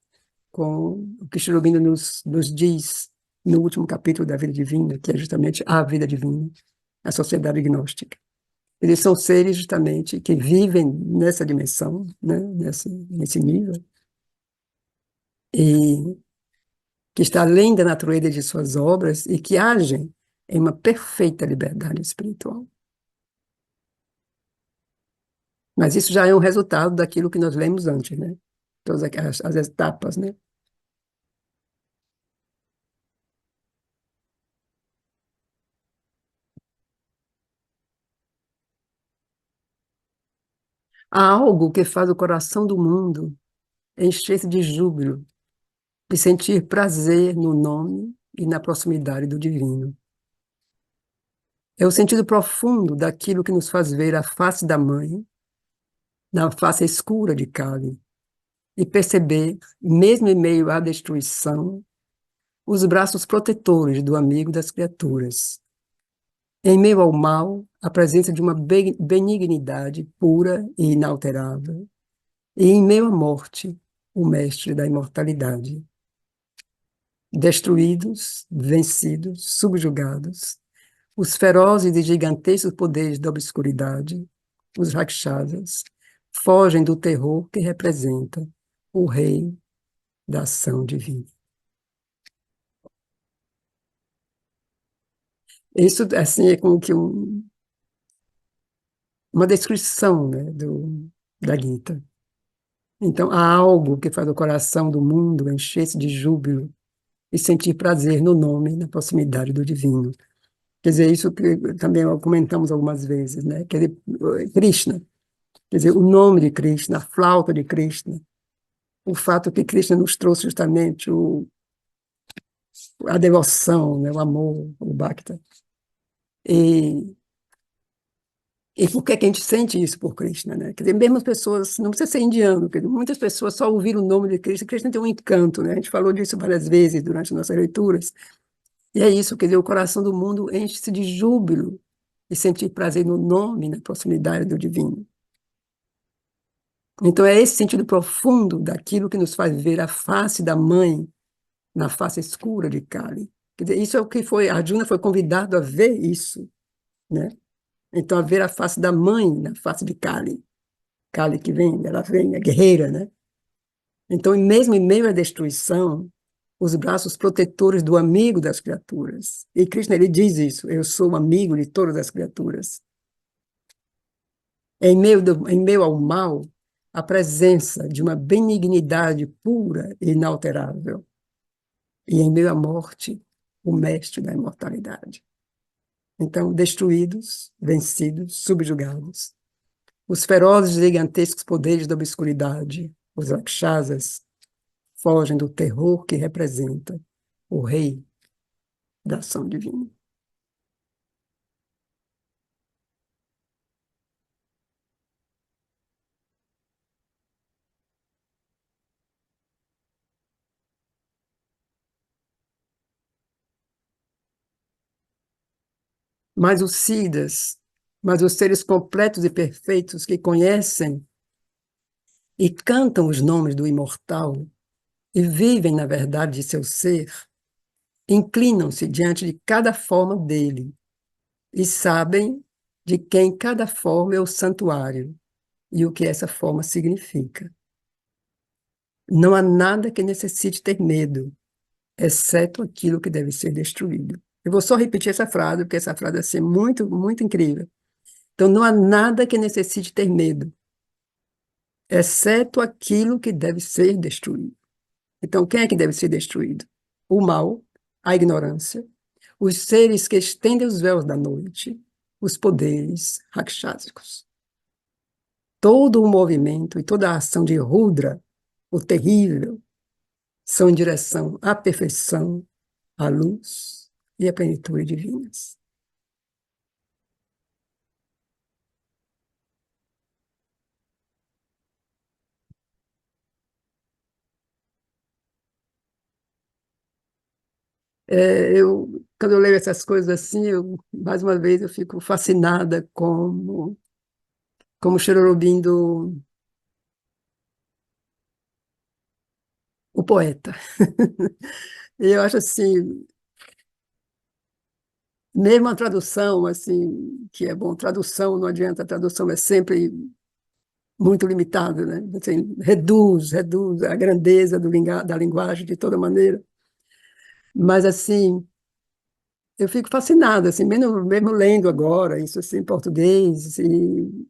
com o que Cherubino nos diz no último capítulo da vida divina, que é justamente a vida divina, a sociedade gnóstica. Eles são seres justamente que vivem nessa dimensão, né, nesse nível, e que está além da natureza de suas obras e que agem em uma perfeita liberdade espiritual. Mas isso já é um resultado daquilo que nós lemos antes, né? Todas as etapas, né? Há algo que faz o coração do mundo encher-se de júbilo, de sentir prazer no nome e na proximidade do divino. É o sentido profundo daquilo que nos faz ver a face da mãe, na face escura de Kali, e perceber, mesmo em meio à destruição, os braços protetores do amigo das criaturas. Em meio ao mal, a presença de uma benignidade pura e inalterável. E em meio à morte, o mestre da imortalidade. Destruídos, vencidos, subjugados, os ferozes e gigantescos poderes da obscuridade, os rakshasas, fogem do terror que representa o rei da ação divina. Isso, assim, é como que uma descrição, né, da Gita. Então, há algo que faz o coração do mundo encher-se de júbilo e sentir prazer no nome e na proximidade do divino. Quer dizer, isso que também comentamos algumas vezes, né? Quer dizer, Krishna, quer dizer, o nome de Krishna, a flauta de Krishna, o fato que Krishna nos trouxe justamente a devoção, né? O amor, o bhakta. E, e por que que a gente sente isso por Krishna, né? Quer dizer, mesmo as pessoas, não precisa ser indiano, quer dizer, muitas pessoas só ouviram o nome de Krishna, Krishna tem um encanto, né? A gente falou disso várias vezes durante nossas leituras. E é isso, quer dizer, o coração do mundo enche-se de júbilo e sentir prazer no nome, na proximidade do divino. Então, é esse sentido profundo daquilo que nos faz ver a face da mãe na face escura de Kali. Quer dizer, isso é o que foi, Arjuna foi convidado a ver isso, né? Então, a ver a face da mãe na face de Kali. Kali que vem, ela vem, a guerreira, né? Então, mesmo em meio à destruição, os braços protetores do amigo das criaturas. E Krishna, ele diz isso, eu sou o amigo de todas as criaturas. Em meio ao mal, a presença de uma benignidade pura e inalterável. E em meio à morte, o mestre da imortalidade. Então, destruídos, vencidos, subjugados. Os ferozes e gigantescos poderes da obscuridade, os rakshasas, fogem do terror que representa o rei da ação divina. Mas os Siddhas, mas os seres completos e perfeitos que conhecem e cantam os nomes do imortal e vivem na verdade de seu ser, inclinam-se diante de cada forma dele e sabem de quem cada forma é o santuário e o que essa forma significa. Não há nada que necessite ter medo, exceto aquilo que deve ser destruído. Eu vou só repetir essa frase, porque essa frase vai ser muito, muito incrível. Então, não há nada que necessite ter medo, exceto aquilo que deve ser destruído. Então, quem é que deve ser destruído? O mal, a ignorância, os seres que estendem os véus da noite, os poderes rakshásicos. Todo o movimento e toda a ação de Rudra, o terrível, são em direção à perfeição, à luz e à plenitude divinas. Quando eu leio essas coisas assim, mais uma vez eu fico fascinada como Sri Aurobindo o poeta. E eu acho assim, mesmo a tradução, assim, que é bom, tradução não adianta, a tradução é sempre muito limitada, né? Assim, reduz a grandeza da linguagem de toda maneira. Mas, assim, eu fico fascinada, assim, mesmo lendo agora isso assim, em português, e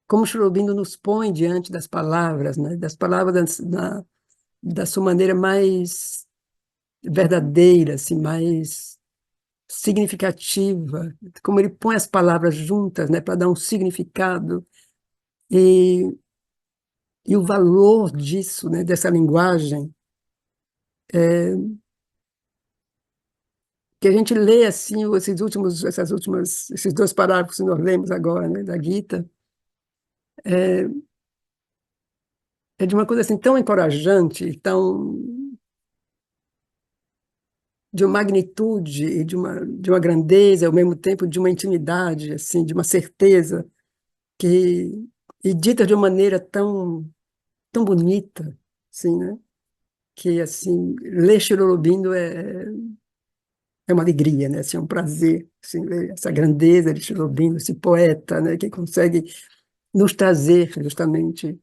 como Chirubino nos põe diante das palavras, né? Das palavras da sua maneira mais verdadeira, assim, mais significativa, como ele põe as palavras juntas, né, para dar um significado e, e o valor disso, né, dessa linguagem, que a gente lê assim esses dois parágrafos que nós lemos agora, né, da Gita, é, é de uma coisa assim tão encorajante, tão de uma magnitude e de uma grandeza, ao mesmo tempo de uma intimidade, assim, de uma certeza que e dita de uma maneira tão bonita, assim, né? Que assim ler Chirolubindo é uma alegria, né? Assim, é um prazer, assim, ler essa grandeza de Chirolubindo, esse poeta, né? Que consegue nos trazer justamente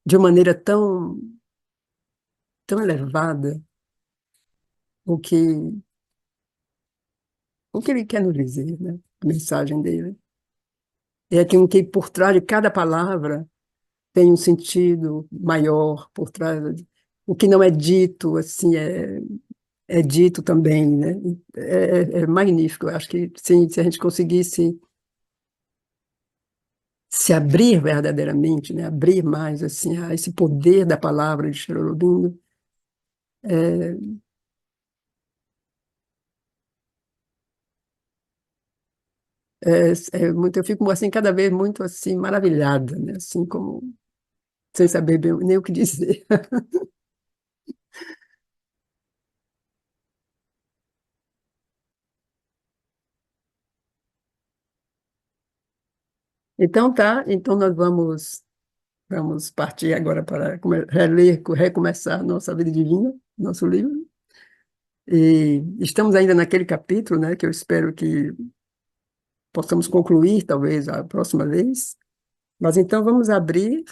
de uma maneira tão elevada o que o que ele quer nos dizer, né? A mensagem dele é que por trás de cada palavra tem um sentido maior por trás. O que não é dito, assim, é dito também, né? É magnífico. Eu acho que sim, se a gente conseguisse se abrir verdadeiramente, né? Abrir mais assim a esse poder da palavra de Aurobindo, é, muito, eu fico assim cada vez muito assim maravilhada, né? Assim como sem saber nem o que dizer. Então tá, então nós vamos partir agora para reler, recomeçar nossa vida divina, nosso livro. E estamos ainda naquele capítulo, né, que eu espero que possamos concluir, talvez, a próxima vez. Mas então vamos abrir,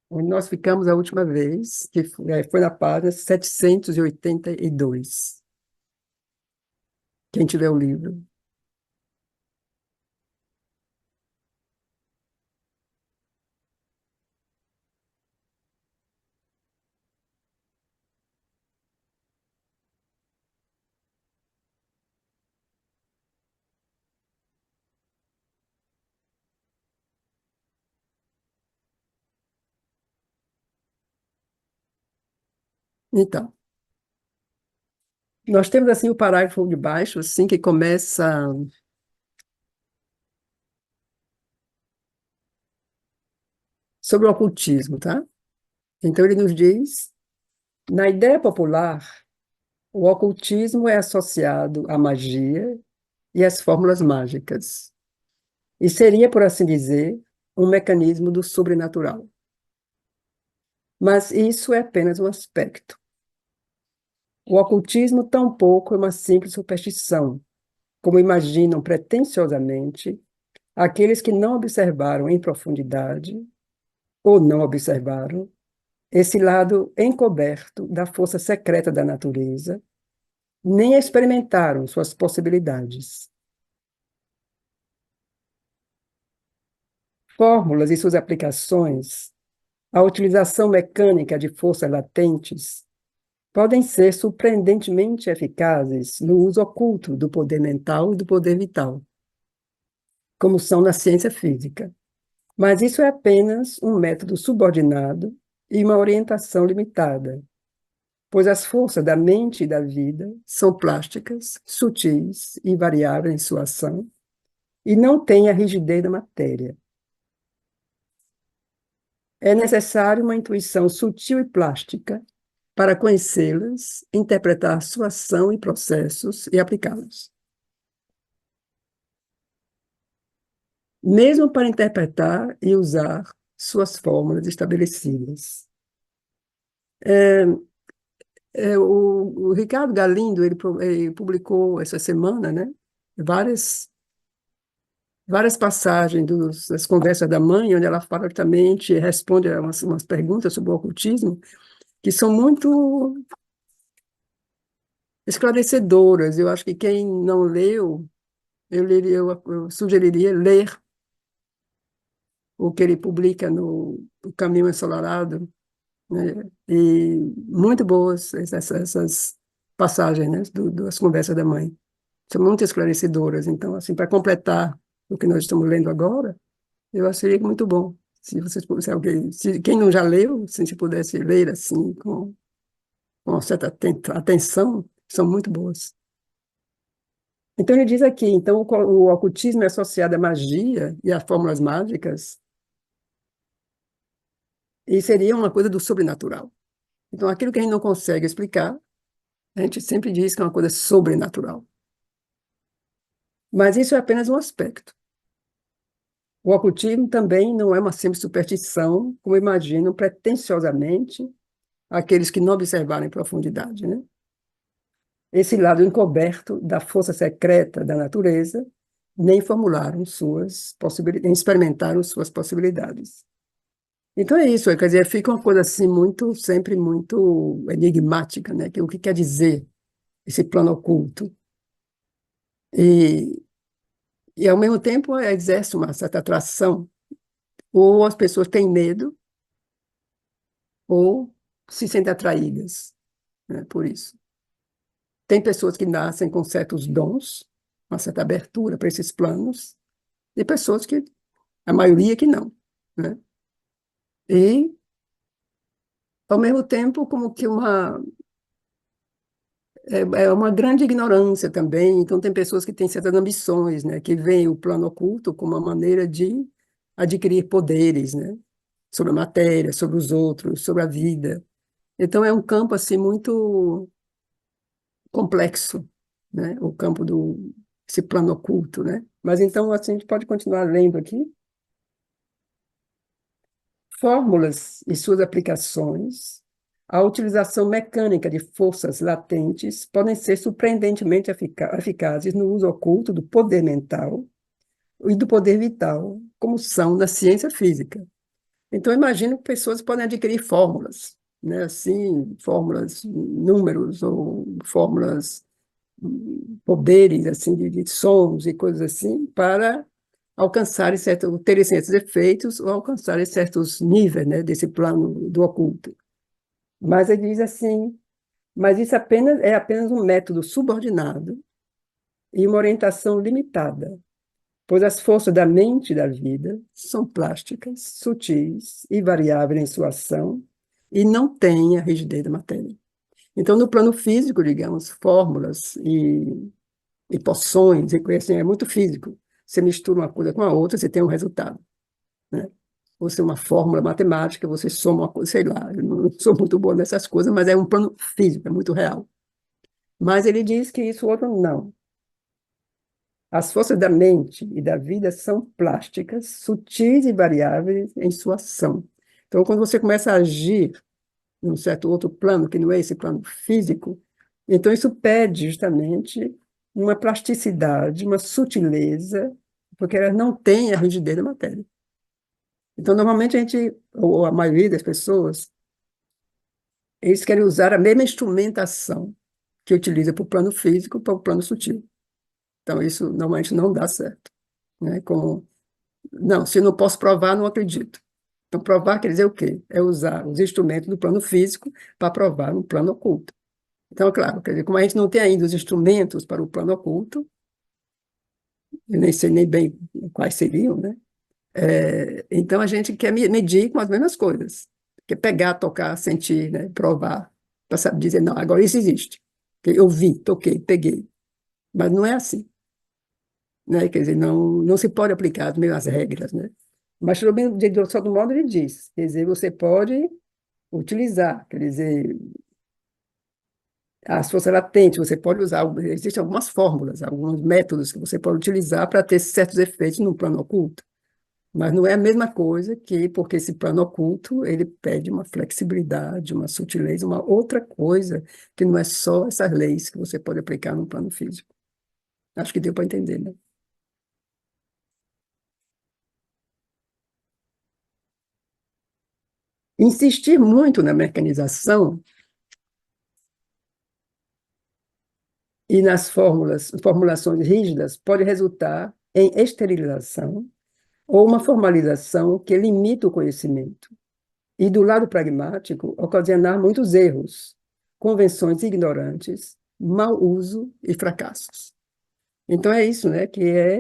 onde nós ficamos a última vez, que foi na página 782. Quem tiver o livro. Então, nós temos assim o parágrafo de baixo, assim, que começa sobre o ocultismo, tá? Então ele nos diz, na ideia popular, o ocultismo é associado à magia e às fórmulas mágicas, e seria, por assim dizer, um mecanismo do sobrenatural. Mas isso é apenas um aspecto. O ocultismo tampouco é uma simples superstição, como imaginam pretensiosamente aqueles que não observaram em profundidade, ou não observaram, esse lado encoberto da força secreta da natureza, nem experimentaram suas possibilidades. Fórmulas e suas aplicações, a utilização mecânica de forças latentes, podem ser surpreendentemente eficazes no uso oculto do poder mental e do poder vital, como são na ciência física. Mas isso é apenas um método subordinado e uma orientação limitada, pois as forças da mente e da vida são plásticas, sutis e variáveis em sua ação, e não têm a rigidez da matéria. É necessário uma intuição sutil e plástica para conhecê-las, interpretar sua ação e processos e aplicá-los. mesmo para interpretar e usar suas fórmulas estabelecidas. O Ricardo Galindo, ele publicou essa semana, né, várias, várias passagens das Conversas da Mãe, onde ela fala justamente, responde a umas perguntas sobre o ocultismo, que são muito esclarecedoras. Eu acho que quem não leu, eu sugeriria ler o que ele publica no O Caminho Ensolarado, né? E muito boas essas passagens, né, das Conversas da Mãe. São muito esclarecedoras. Então, assim, para completar o que nós estamos lendo agora, eu acharia muito bom. Se alguém, quem não já leu, se pudesse ler assim, com uma certa atenção, são muito boas. Então, ele diz aqui, então, o ocultismo é associado à magia e a fórmulas mágicas, e seria uma coisa do sobrenatural. Então, aquilo que a gente não consegue explicar, a gente sempre diz que é uma coisa sobrenatural. Mas isso é apenas um aspecto. O ocultismo também não é uma simples superstição, como imaginam pretensiosamente aqueles que não observaram em profundidade, né? Esse lado encoberto da força secreta da natureza, nem formularam suas possibilidades, nem experimentaram suas possibilidades. Então é isso, quer dizer, fica uma coisa assim muito, sempre muito enigmática, né? O que quer dizer esse plano oculto? E, e ao mesmo tempo exerce uma certa atração, ou as pessoas têm medo, ou se sentem atraídas, né, por isso. Tem pessoas que nascem com certos dons, uma certa abertura para esses planos, e pessoas que, a maioria que não, né? E, ao mesmo tempo, como que é uma grande ignorância também. Então, tem pessoas que têm certas ambições, né? Que veem o plano oculto como uma maneira de adquirir poderes, né? Sobre a matéria, sobre os outros, sobre a vida. Então, é um campo, assim, muito complexo, né? O campo esse plano oculto, né? Mas, então, assim, a gente pode continuar lendo aqui. Fórmulas e suas aplicações, a utilização mecânica de forças latentes podem ser surpreendentemente eficazes no uso oculto do poder mental e do poder vital, como são na ciência física. Então, imagino que pessoas podem adquirir fórmulas, né? Assim, fórmulas, números ou fórmulas, poderes assim de sons e coisas assim, para alcançarem terem certos efeitos ou alcançarem certos níveis, né, desse plano do oculto. Mas ele diz assim, mas isso é apenas um método subordinado e uma orientação limitada, pois as forças da mente e da vida são plásticas, sutis e variáveis em sua ação e não têm a rigidez da matéria. Então, no plano físico, digamos, fórmulas e poções, e coisa assim, é muito físico. Você mistura uma coisa com a outra, você tem um resultado, né? Ou se é uma fórmula matemática, você soma uma coisa, sei lá, eu não sou muito boa nessas coisas, mas é um plano físico, é muito real. Mas ele diz que isso outro não. As forças da mente e da vida são plásticas, sutis e variáveis em sua ação. Então, quando você começa a agir num certo outro plano, que não é esse plano físico, então isso pede justamente uma plasticidade, uma sutileza, porque ela não tem a rigidez da matéria. Então, normalmente a gente, ou a maioria das pessoas, eles querem usar a mesma instrumentação que utiliza para o plano físico para o plano sutil. Então, isso normalmente não dá certo, né? Não, se eu não posso provar, não acredito. Então, provar quer dizer o quê? É usar os instrumentos do plano físico para provar no plano oculto. Então, é claro, quer dizer, como a gente não tem ainda os instrumentos para o plano oculto, eu nem sei nem bem quais seriam, né? Então, a gente quer medir com as mesmas coisas. Quer pegar, tocar, sentir, né? Provar, para dizer, não, agora isso existe. Eu vi, toquei, peguei. Mas não é assim, né? Quer dizer, não se pode aplicar as mesmas regras, né? Mas, de grosso modo, ele diz, quer dizer, você pode utilizar, quer dizer, as forças latentes, você pode usar, existem algumas fórmulas, alguns métodos que você pode utilizar para ter certos efeitos no plano oculto. Mas não é a mesma coisa que, porque esse plano oculto, ele pede uma flexibilidade, uma sutileza, uma outra coisa, que não é só essas leis que você pode aplicar no plano físico. Acho que deu para entender, né? Insistir muito na mecanização e nas formulações rígidas pode resultar em esterilização ou uma formalização que limita o conhecimento. E do lado pragmático, ocasionar muitos erros, convenções ignorantes, mau uso e fracassos. Então é isso, né, que é,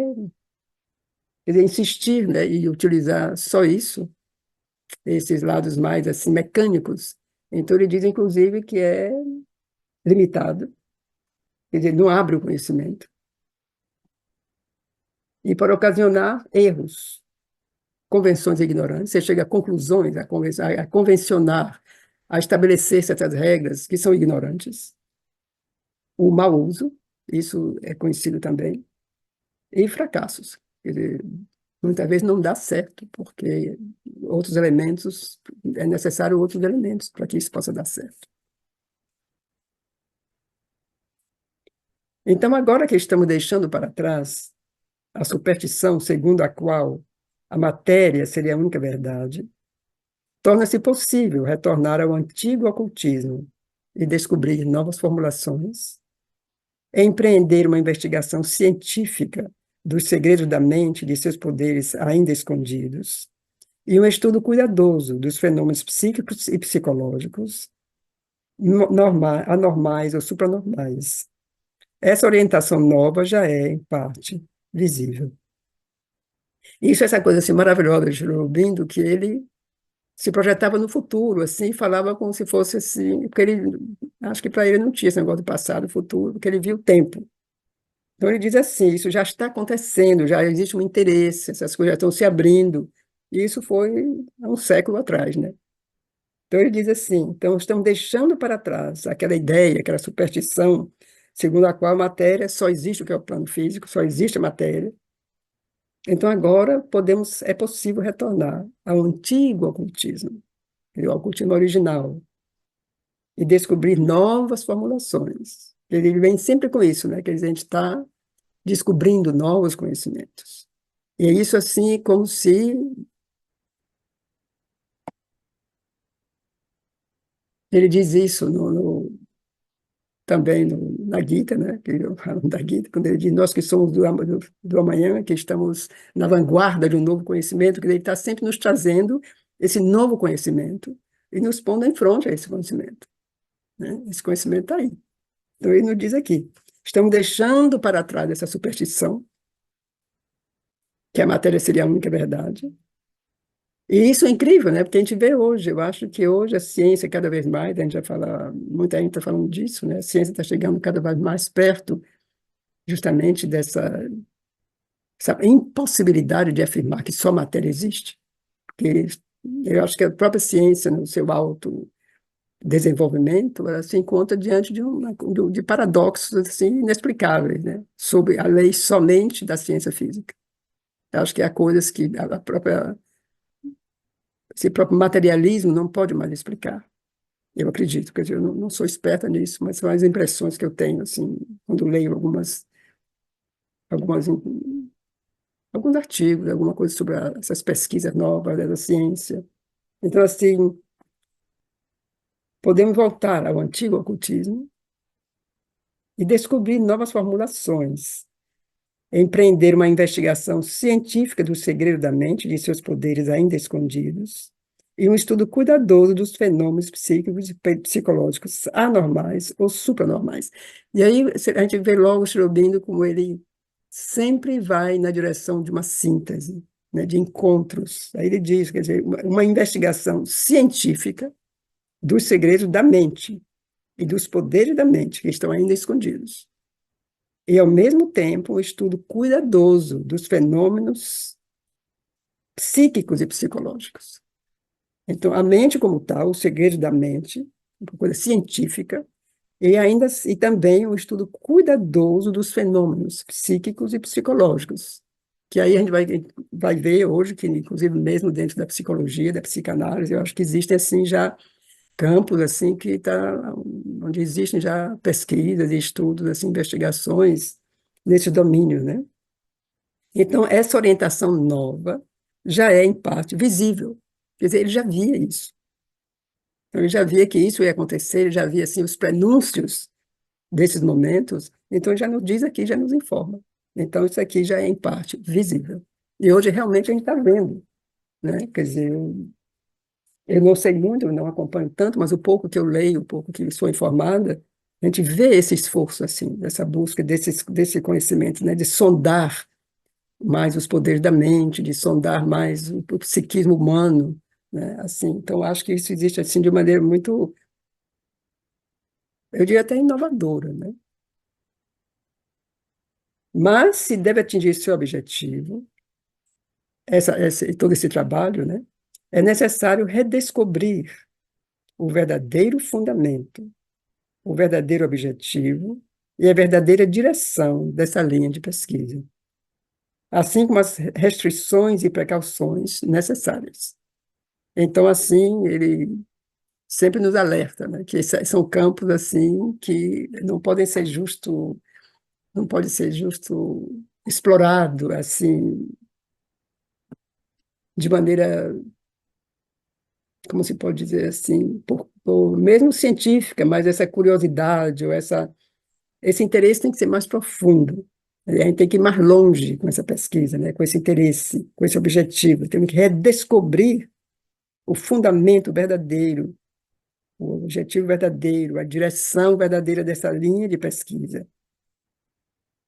quer dizer, insistir, né, e utilizar só isso, esses lados mais assim mecânicos. Então ele diz inclusive que é limitado, quer dizer, não abre o conhecimento e para ocasionar erros, convenções ignorantes, você chega a conclusões, a convencionar, a estabelecer certas regras que são ignorantes, o mau uso, isso é conhecido também, e fracassos. Quer dizer, muitas vezes não dá certo, porque outros elementos, é necessário outros elementos para que isso possa dar certo. Então, agora que estamos deixando para trás a superstição segundo a qual a matéria seria a única verdade, torna-se possível retornar ao antigo ocultismo e descobrir novas formulações, empreender uma investigação científica dos segredos da mente e de seus poderes ainda escondidos, e um estudo cuidadoso dos fenômenos psíquicos e psicológicos, anormais ou supranormais. Essa orientação nova já é, em parte, visível. Isso, essa coisa assim, maravilhosa de Aurobindo, que ele se projetava no futuro, assim, falava como se fosse assim, porque ele, acho que para ele não tinha esse negócio do passado, futuro, porque ele viu o tempo. Então ele diz assim, isso já está acontecendo, já existe um interesse, essas coisas já estão se abrindo, e isso foi há um século atrás, né? Então ele diz assim, então estamos deixando para trás aquela ideia, aquela superstição, segundo a qual a matéria só existe o que é o plano físico, só existe a matéria. Então agora é possível retornar ao antigo ocultismo, o ocultismo original, e descobrir novas formulações. Ele vem sempre com isso, né? Que a gente está descobrindo novos conhecimentos. E é isso assim, como se ele diz isso também na Gita, né? Que eu falo da Gita, quando ele diz, nós que somos do amanhã, que estamos na vanguarda de um novo conhecimento, que ele está sempre nos trazendo esse novo conhecimento e nos pondo em frente a esse conhecimento, né? Esse conhecimento está aí. Então ele nos diz aqui, estamos deixando para trás essa superstição, que a matéria seria a única verdade. E isso é incrível, né? Porque a gente vê hoje, eu acho que hoje a ciência, cada vez mais, a gente já fala, muita gente está falando disso, né? A ciência está chegando cada vez mais perto, justamente essa impossibilidade de afirmar que só matéria existe. Porque eu acho que a própria ciência, no seu alto desenvolvimento, ela se encontra diante de paradoxos assim, inexplicáveis, né? Sobre a lei somente da ciência física. Eu acho que há coisas que esse próprio materialismo não pode mais explicar. Eu acredito, quer dizer, eu não sou esperta nisso, mas são as impressões que eu tenho, assim, quando leio algumas, alguns artigos, alguma coisa sobre essas pesquisas novas da ciência. Então, assim, podemos voltar ao antigo ocultismo e descobrir novas formulações, empreender uma investigação científica do segredo da mente e de seus poderes ainda escondidos, e um estudo cuidadoso dos fenômenos psíquicos e psicológicos anormais ou supranormais. E aí a gente vê logo o Aurobindo como ele sempre vai na direção de uma síntese, né, de encontros. Aí ele diz, quer dizer, uma investigação científica dos segredos da mente e dos poderes da mente que estão ainda escondidos e, ao mesmo tempo, um estudo cuidadoso dos fenômenos psíquicos e psicológicos. Então, a mente como tal, o segredo da mente, uma coisa científica, e também um estudo cuidadoso dos fenômenos psíquicos e psicológicos. que aí a gente vai ver hoje que, inclusive, mesmo dentro da psicologia, da psicanálise, eu acho que existem, assim, já campos, assim, onde existem já pesquisas e estudos, assim, investigações nesse domínio, né? Então, essa orientação nova já é, em parte, visível. Quer dizer, ele já via isso. Então, ele já via que isso ia acontecer, ele já via, assim, os prenúncios desses momentos, então já nos diz aqui, já nos informa. Então, isso aqui já é, em parte, visível. E hoje, realmente, a gente está vendo, né? Quer dizer, eu não sei muito, eu não acompanho tanto, mas o pouco que eu leio, o pouco que sou informada, a gente vê esse esforço, assim, dessa busca desse conhecimento, né? De sondar mais os poderes da mente, de sondar mais o psiquismo humano, né? Assim, então, acho que isso existe, assim, de maneira muito, eu diria até inovadora, né? Mas, se deve atingir seu objetivo, todo esse trabalho, né, é necessário redescobrir o verdadeiro fundamento, o verdadeiro objetivo e a verdadeira direção dessa linha de pesquisa, assim como as restrições e precauções necessárias. Então, assim, ele sempre nos alerta, né, que são campos assim que não pode ser justo explorado assim de maneira, como se pode dizer assim, mesmo científica, mas essa curiosidade ou esse interesse tem que ser mais profundo. A gente tem que ir mais longe com essa pesquisa, né? Com esse interesse, com esse objetivo. Temos que redescobrir o fundamento verdadeiro, o objetivo verdadeiro, a direção verdadeira dessa linha de pesquisa,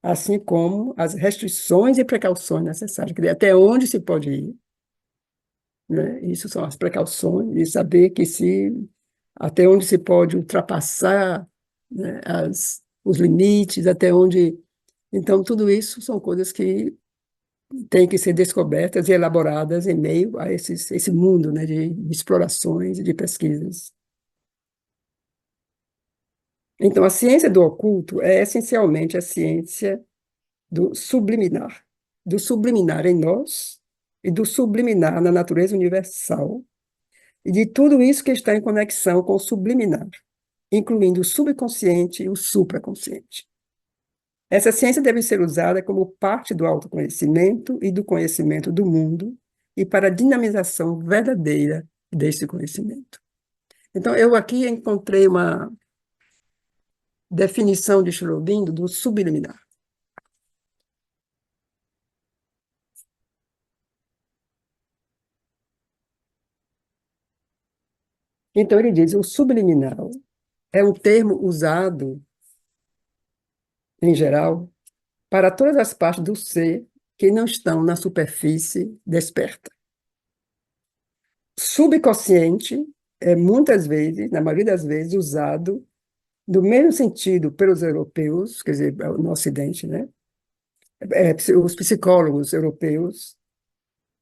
assim como as restrições e precauções necessárias, quer dizer, até onde se pode ir, né? Isso são as precauções, e saber que até onde se pode ultrapassar, né, os limites, até onde. Então, tudo isso são coisas que têm que ser descobertas e elaboradas em meio a esse mundo, né, de explorações e de pesquisas. Então, a ciência do oculto é essencialmente a ciência do subliminar em nós e do subliminar na natureza universal, e de tudo isso que está em conexão com o subliminar, incluindo o subconsciente e o supraconsciente. Essa ciência deve ser usada como parte do autoconhecimento e do conhecimento do mundo e para a dinamização verdadeira desse conhecimento. Então, eu aqui encontrei uma definição de Schrödinger do subliminar. Então, ele diz: o subliminal é um termo usado, em geral, para todas as partes do ser que não estão na superfície desperta. Subconsciente é muitas vezes, na maioria das vezes, usado do mesmo sentido pelos europeus, quer dizer, no Ocidente, né? Os psicólogos europeus,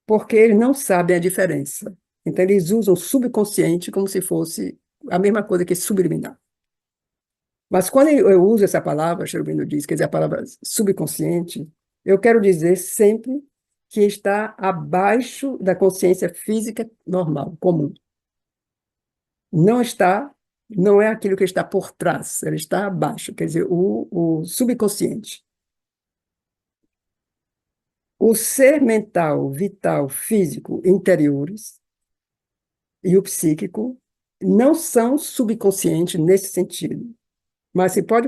porque eles não sabem a diferença. Então, eles usam o subconsciente como se fosse a mesma coisa que subliminar. Mas quando eu uso essa palavra, Cherubino diz, quer dizer, a palavra subconsciente, eu quero dizer sempre que está abaixo da consciência física normal, comum. Não está, não é aquilo que está por trás, ele está abaixo, quer dizer, o subconsciente. O ser mental, vital, físico, interiores e o psíquico não são subconscientes nesse sentido, mas se pode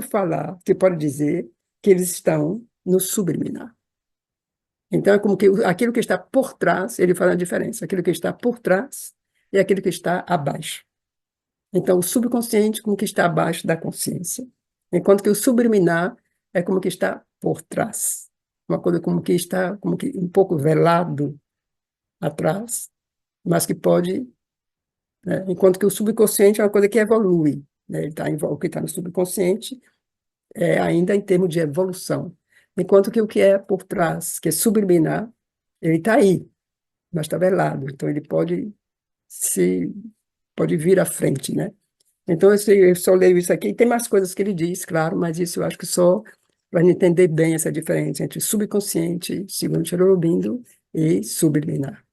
dizer que eles estão no subliminar. Então, é como que aquilo que está por trás, ele faz a diferença, aquilo que está por trás e aquilo que está abaixo. Então, o subconsciente como que está abaixo da consciência, enquanto que o subliminar é como que está por trás, uma coisa como que está como que um pouco velado atrás, mas que pode, né? Enquanto que o subconsciente é uma coisa que evolui, né? O que está no subconsciente é ainda em termos de evolução, enquanto que o que é por trás, que é subliminar, ele está aí, mas está velado, então ele se pode vir à frente, né? Então, eu só leio isso aqui. Tem mais coisas que ele diz, claro, mas isso eu acho que só para entender bem essa diferença entre subconsciente, segundo Sri Aurobindo, e subliminar.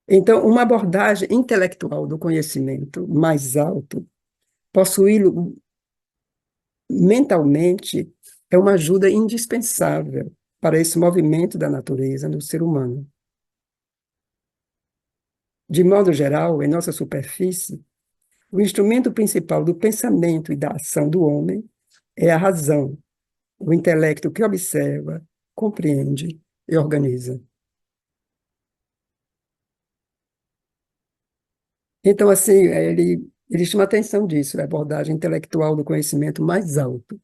Então, uma abordagem intelectual do conhecimento mais alto, possuí-lo mentalmente, é uma ajuda indispensável para esse movimento da natureza no ser humano. De modo geral, em nossa superfície, o instrumento principal do pensamento e da ação do homem é a razão, o intelecto que observa, compreende e organiza. Então, assim, ele chama atenção disso, a abordagem intelectual do conhecimento mais alto.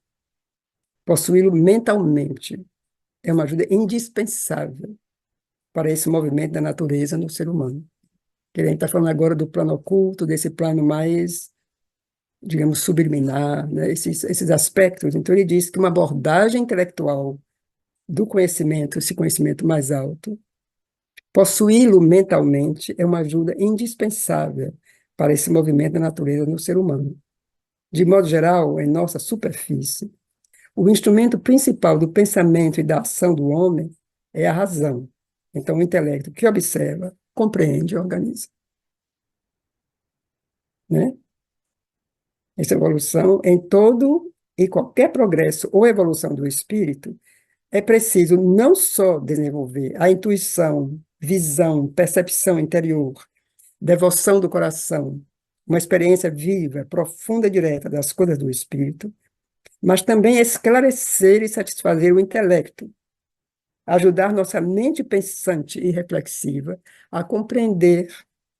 Possuí-lo mentalmente é uma ajuda indispensável para esse movimento da natureza no ser humano. Que a gente está falando agora do plano oculto, desse plano mais, digamos, subliminar, né? Esses aspectos. Então, ele diz que uma abordagem intelectual do conhecimento, esse conhecimento mais alto, possuí-lo mentalmente é uma ajuda indispensável para esse movimento da natureza no ser humano. De modo geral, em nossa superfície, o instrumento principal do pensamento e da ação do homem é a razão. Então, o intelecto que observa, compreende e organiza. Né? Essa evolução, em todo e qualquer progresso ou evolução do espírito, é preciso não só desenvolver a intuição, visão, percepção interior, devoção do coração, uma experiência viva, profunda e direta das coisas do espírito, mas também esclarecer e satisfazer o intelecto, ajudar nossa mente pensante e reflexiva a compreender,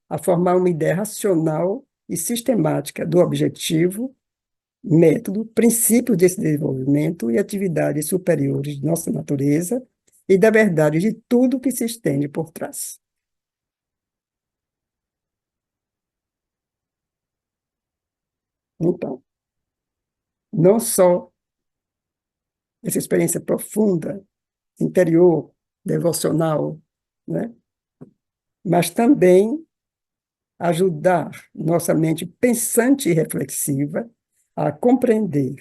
a formar uma ideia racional e sistemática do objetivo, método, princípios desse desenvolvimento e atividades superiores de nossa natureza e da verdade de tudo que se estende por trás. Então, não só essa experiência profunda, interior, devocional, né? Mas também ajudar nossa mente pensante e reflexiva a compreender,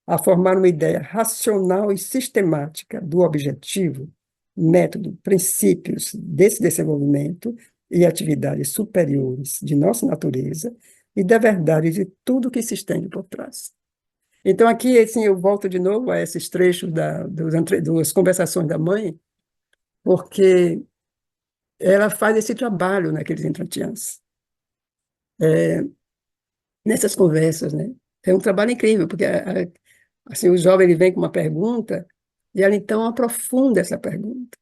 a formar uma ideia racional e sistemática do objetivo, método, princípios desse desenvolvimento e atividades superiores de nossa natureza e da verdade de tudo que se estende por trás. Então, aqui, assim, eu volto de novo a esses trechos das conversações da mãe, porque ela faz esse trabalho naqueles entretiãs, nessas conversas, né? É um trabalho incrível, porque assim, o jovem ele vem com uma pergunta e ela então aprofunda essa pergunta.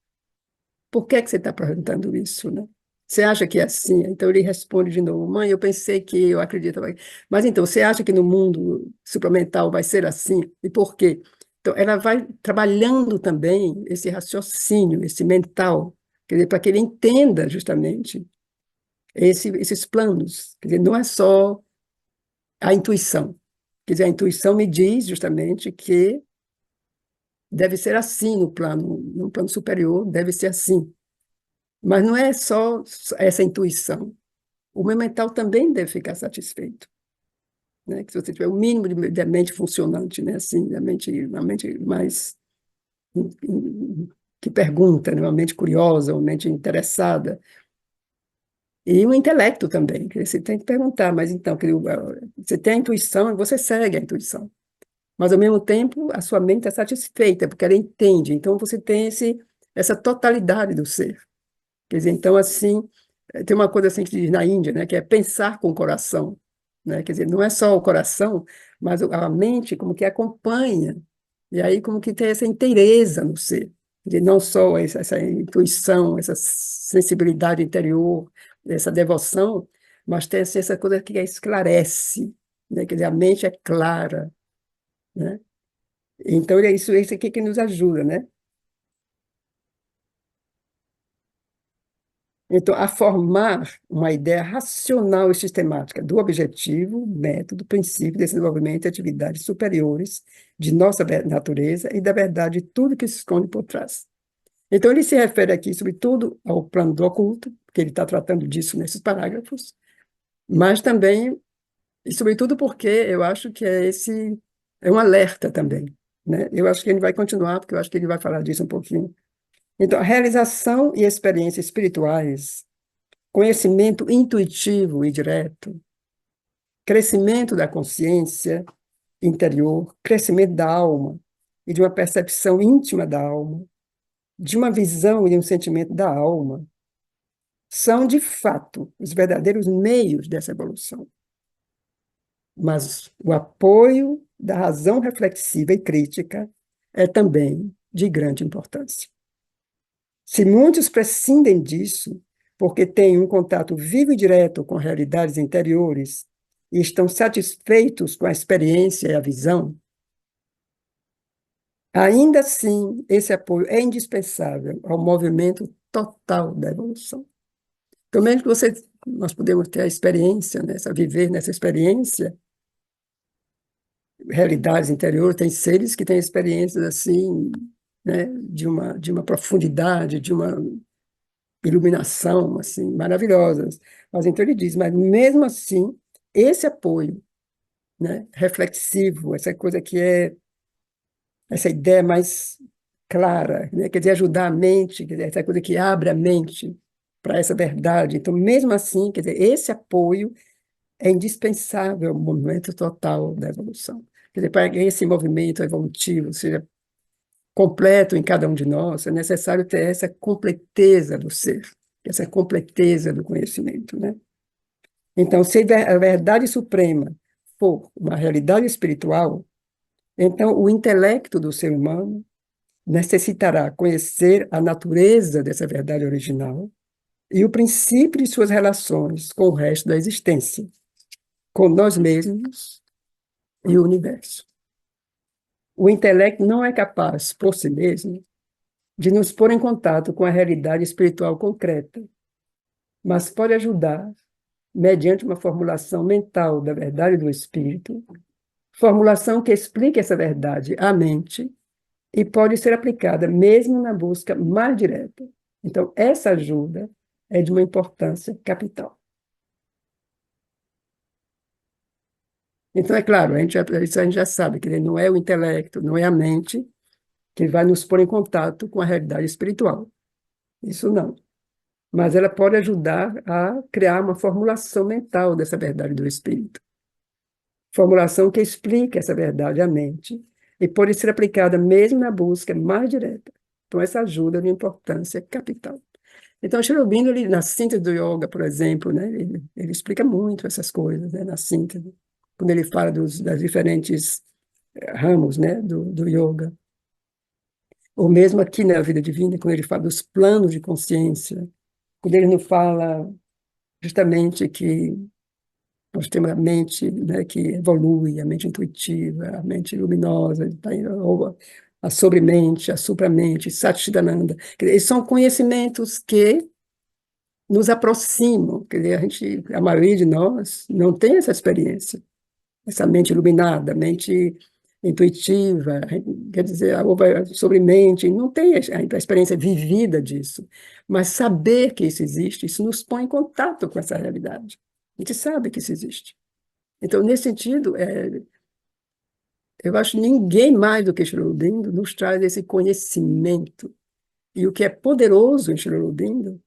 Por que é que você está perguntando isso, né? Você acha que é assim? Então ele responde de novo, mãe, eu pensei que, eu acredito. Mas então, você acha que no mundo supramental vai ser assim? E por quê? Então, ela vai trabalhando também esse raciocínio, esse mental, quer dizer, para que ele entenda justamente esses planos. Quer dizer, não é só a intuição. Quer dizer, a intuição me diz justamente que deve ser assim no plano superior, deve ser assim. Mas não é só essa intuição. O meu mental também deve ficar satisfeito. Né? Que se você tiver o mínimo de mente funcionante, né? Assim, a mente mais que pergunta, né? Uma mente curiosa, uma mente interessada. E o intelecto também, que você tem que perguntar, mas então, você tem a intuição e você segue a intuição. Mas, ao mesmo tempo, a sua mente é satisfeita, porque ela entende. Então, você tem essa totalidade do ser. Quer dizer, então, assim, tem uma coisa assim que se diz na Índia, né, que é pensar com o coração. Né? Quer dizer, não é só o coração, mas a mente como que acompanha. E aí, como que tem essa inteireza no ser. Quer dizer, não só essa intuição, essa sensibilidade interior, essa devoção, mas tem assim, essa coisa que esclarece. Né? Quer dizer, a mente é clara. Né? Então, é isso aqui que nos ajuda, né? Então, a formar uma ideia racional e sistemática do objetivo, método, princípio, desenvolvimento e atividades superiores de nossa natureza e da verdade de tudo que se esconde por trás. Então, ele se refere aqui, sobretudo, ao plano do oculto, que ele está tratando disso nesses parágrafos, mas também, e sobretudo porque eu acho que é esse é um alerta também, né? Eu acho que ele vai continuar, porque eu acho que ele vai falar disso um pouquinho. Então, realização e experiências espirituais, conhecimento intuitivo e direto, crescimento da consciência interior, crescimento da alma e de uma percepção íntima da alma, de uma visão e um sentimento da alma, são, de fato, os verdadeiros meios dessa evolução. Mas o apoio da razão reflexiva e crítica é também de grande importância. Se muitos prescindem disso, porque têm um contato vivo e direto com realidades interiores e estão satisfeitos com a experiência e a visão, ainda assim, esse apoio é indispensável ao movimento total da evolução. Então, mesmo que nós podemos ter a experiência, né, viver nessa experiência, realidades interiores, tem seres que têm experiências assim, né, de uma profundidade, de uma iluminação assim maravilhosas. Mas então ele diz, mas mesmo assim, esse apoio, né, reflexivo, essa coisa que é essa ideia mais clara, né, quer dizer, ajudar a mente, quer dizer, essa coisa que abre a mente para essa verdade. Então, mesmo assim, quer dizer, esse apoio é indispensável ao movimento total da evolução. Quer dizer, para que esse movimento evolutivo seja completo em cada um de nós, é necessário ter essa completeza do ser, essa completeza do conhecimento, né? Então, se a verdade suprema for uma realidade espiritual, então o intelecto do ser humano necessitará conhecer a natureza dessa verdade original e o princípio de suas relações com o resto da existência, com nós mesmos e o universo. O intelecto não é capaz, por si mesmo, de nos pôr em contato com a realidade espiritual concreta, mas pode ajudar, mediante uma formulação mental da verdade do espírito, formulação que explique essa verdade à mente e pode ser aplicada mesmo na busca mais direta. Então, essa ajuda é de uma importância capital. Então, é claro, isso a gente já sabe, que não é o intelecto, não é a mente que vai nos pôr em contato com a realidade espiritual. Isso não. Mas ela pode ajudar a criar uma formulação mental dessa verdade do espírito. Formulação que explique essa verdade à mente e pode ser aplicada mesmo na busca mais direta. Então, essa ajuda é de importância capital. Então, Sri Aurobindo, na síntese do yoga, por exemplo, né, ele explica muito essas coisas, né, na síntese, quando ele fala das diferentes ramos, né, do yoga. Ou mesmo aqui na Vida Divina, quando ele fala dos planos de consciência, quando ele não fala justamente que nós temos a mente, né, que evolui, a mente intuitiva, a mente luminosa, ou a sobremente, a supramente, Satchidananda. Quer dizer, esses são conhecimentos que nos aproximam, quer dizer, a maioria de nós não tem essa experiência, essa mente iluminada, mente intuitiva, quer dizer, sobre mente, não tem a experiência vivida disso, mas saber que isso existe, isso nos põe em contato com essa realidade. A gente sabe que isso existe. Então, nesse sentido, eu acho que ninguém mais do que Sri Aurobindo nos traz esse conhecimento. E o que é poderoso em Sri Aurobindo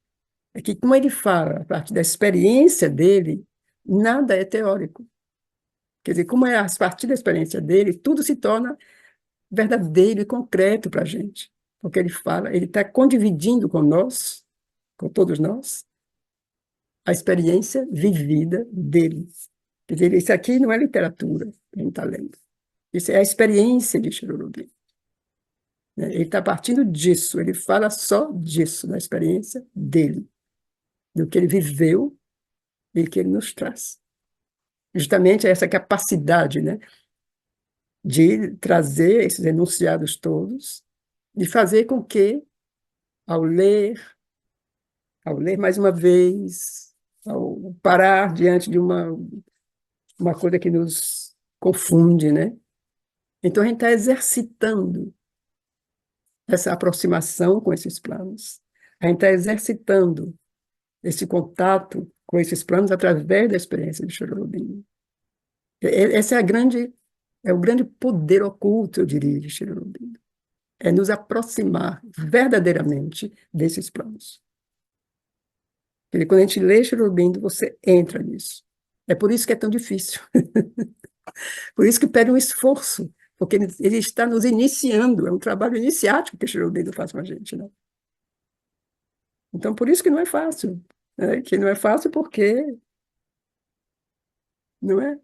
é que, como ele fala, a partir da experiência dele, nada é teórico. Quer dizer, como é a partir da experiência dele, tudo se torna verdadeiro e concreto para a gente. Porque ele fala, ele está condividindo com nós, com todos nós, a experiência vivida dele. Quer dizer, isso aqui não é literatura que a gente está lendo. Isso é a experiência de Sri Aurobindo, né? Ele está partindo disso, ele fala só disso, da experiência dele, do que ele viveu e que ele nos traz. Justamente essa capacidade, né, de trazer esses enunciados todos, de fazer com que, ao ler, ao ler mais uma vez, ao parar diante de uma coisa que nos confunde, né? Então a gente está exercitando essa aproximação com esses planos. A gente está exercitando esse contato com esses planos através da experiência de Sri Aurobindo. Essa é a grande É o grande poder oculto, eu diria, de Shri Aurobindo. É nos aproximar verdadeiramente desses planos. Porque quando a gente lê Shri Aurobindo, você entra nisso. É por isso que é tão difícil. Por isso que pede um esforço, porque ele está nos iniciando, é um trabalho iniciático que o Shri Aurobindo faz com a gente, né? Então, por isso que não é fácil, né? Que não é fácil porque, não é?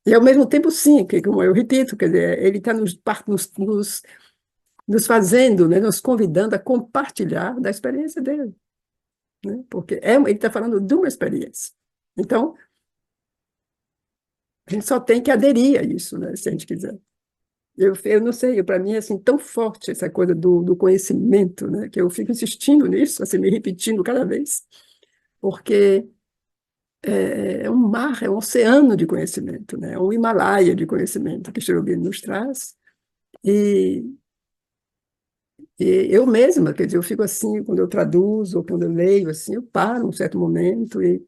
E, ao mesmo tempo, sim, que, como eu repito, quer dizer, ele está nos fazendo, né, nos convidando a compartilhar da experiência dele, né? Porque ele está falando de uma experiência. Então, a gente só tem que aderir a isso, né, se a gente quiser. Eu não sei, para mim é assim, tão forte essa coisa do conhecimento, né, que eu fico insistindo nisso, assim, me repetindo cada vez, porque é um mar, é um oceano de conhecimento, né, é um Himalaia de conhecimento que Sri Aurobindo nos traz, e, e eu mesma, quer dizer, eu fico assim, quando eu traduzo ou quando eu leio, assim, eu paro um certo momento e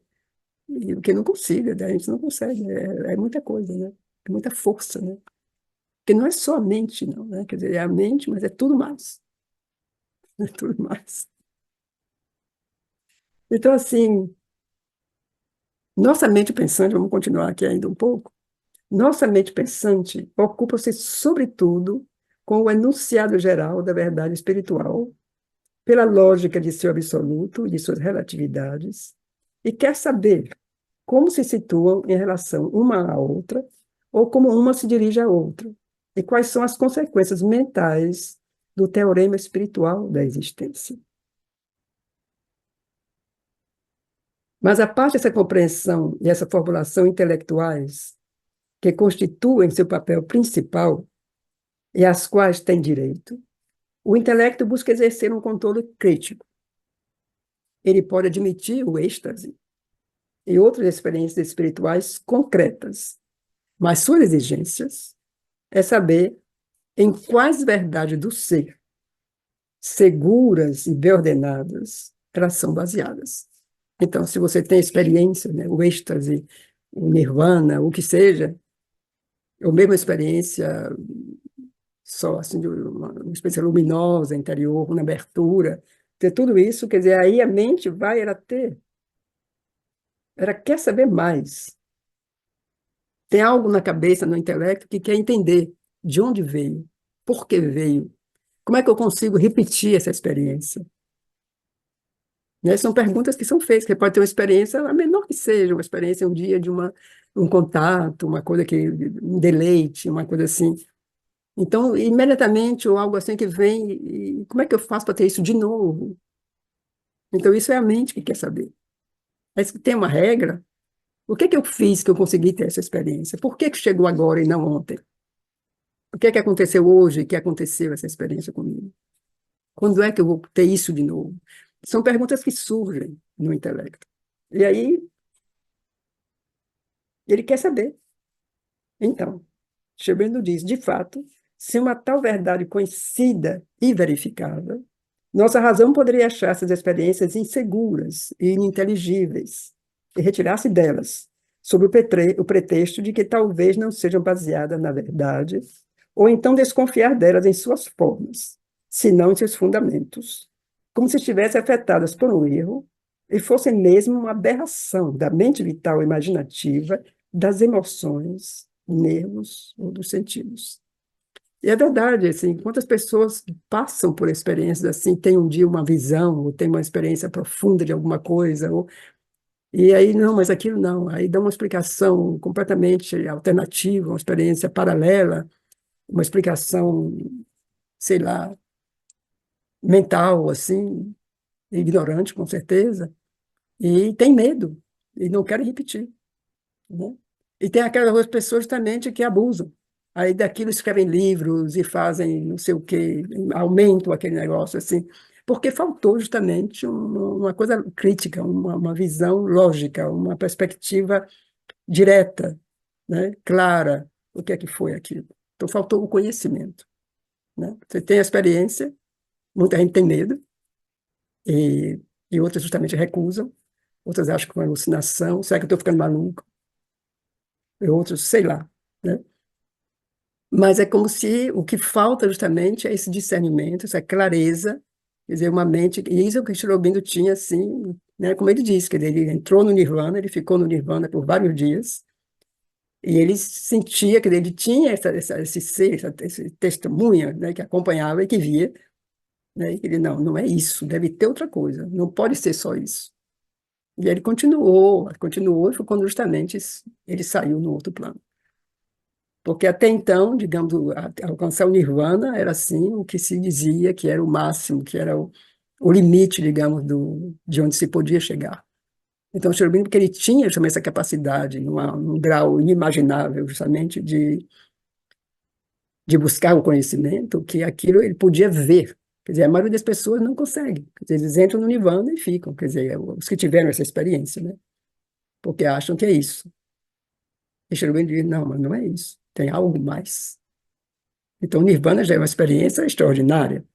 porque não consigo, a gente não consegue, é muita coisa, né, é muita força, né, porque não é só a mente, não, né, quer dizer, é a mente, mas é tudo mais, é tudo mais. Então, assim, nossa mente pensante, vamos continuar aqui ainda um pouco, nossa mente pensante ocupa-se, sobretudo, com o enunciado geral da verdade espiritual, pela lógica de seu absoluto e de suas relatividades, e quer saber como se situam em relação uma à outra, ou como uma se dirige à outra, e quais são as consequências mentais do teorema espiritual da existência. Mas, a parte dessa compreensão e essa formulação intelectuais, que constituem seu papel principal e às quais tem direito, o intelecto busca exercer um controle crítico. Ele pode admitir o êxtase e outras experiências espirituais concretas, mas suas exigências é saber em quais verdades do ser, seguras e bem ordenadas, elas são baseadas. Então, se você tem experiência, né, o êxtase, o nirvana, o que seja, ou mesmo a experiência só assim, de uma experiência luminosa, interior, uma abertura, ter tudo isso, quer dizer, aí a mente vai, ela quer saber mais. Tem algo na cabeça, no intelecto, que quer entender de onde veio, por que veio, como é que eu consigo repetir essa experiência. Né? São perguntas que são feitas, que pode ter uma experiência, a menor que seja, uma experiência um dia de um contato, uma coisa que, um deleite, uma coisa assim. Então, imediatamente, ou algo assim que vem, e como é que eu faço para ter isso de novo? Então, isso é a mente que quer saber. Mas tem uma regra. O que é que eu fiz que eu consegui ter essa experiência? Por que que chegou agora e não ontem? O que é que aconteceu hoje que aconteceu essa experiência comigo? Quando é que eu vou ter isso de novo? São perguntas que surgem no intelecto. E aí, ele quer saber. Então, Chebendo diz, de fato, se uma tal verdade conhecida e verificada, nossa razão poderia achar essas experiências inseguras e ininteligíveis e retirar-se delas, sob o pretexto de que talvez não sejam baseadas na verdade, ou então desconfiar delas em suas formas, se não em seus fundamentos, como se estivessem afetadas por um erro e fossem mesmo uma aberração da mente vital e imaginativa, das emoções, nervos ou dos sentidos. E é verdade, assim, quantas pessoas passam por experiências assim, têm um dia uma visão, ou têm uma experiência profunda de alguma coisa, e aí, não, mas aquilo não, aí dá uma explicação completamente alternativa, uma experiência paralela, uma explicação, sei lá, mental, assim, ignorante, com certeza, e tem medo, e não querem repetir, né? E tem aquelas outras pessoas também que abusam. Aí daquilo escrevem livros e fazem não sei o quê, aumentam aquele negócio assim, porque faltou justamente uma coisa crítica, uma visão lógica, uma perspectiva direta, né, clara, o que é que foi aquilo. Então faltou o conhecimento, né? Você tem a experiência, muita gente tem medo, e, e outras justamente recusam, outras acham que é uma alucinação, será que eu estou ficando maluco? E outros, sei lá, né? Mas é como se o que falta justamente é esse discernimento, essa clareza, quer dizer, uma mente, e isso é o que Sri Aurobindo tinha, assim, né, como ele disse, que ele entrou no Nirvana, ele ficou no Nirvana por vários dias, e ele sentia que ele tinha esse ser, esse testemunha, né, que acompanhava e que via, né, e ele, não, não é isso, deve ter outra coisa, não pode ser só isso. E ele continuou, e foi quando justamente ele saiu no outro plano. Porque até então, digamos, alcançar o Nirvana era assim o que se dizia que era o máximo, que era o limite, digamos, de onde se podia chegar. Então, o Sr. Aurobindo, porque ele tinha também essa capacidade, num grau inimaginável, justamente, de buscar o conhecimento, que aquilo ele podia ver. Quer dizer, a maioria das pessoas não consegue. Quer dizer, eles entram no Nirvana e ficam, quer dizer, os que tiveram essa experiência, né? Porque acham que é isso. E o Sr. Aurobindo diz, não, mas não é isso. Tem algo mais. Então, o Nirvana já é uma experiência extraordinária.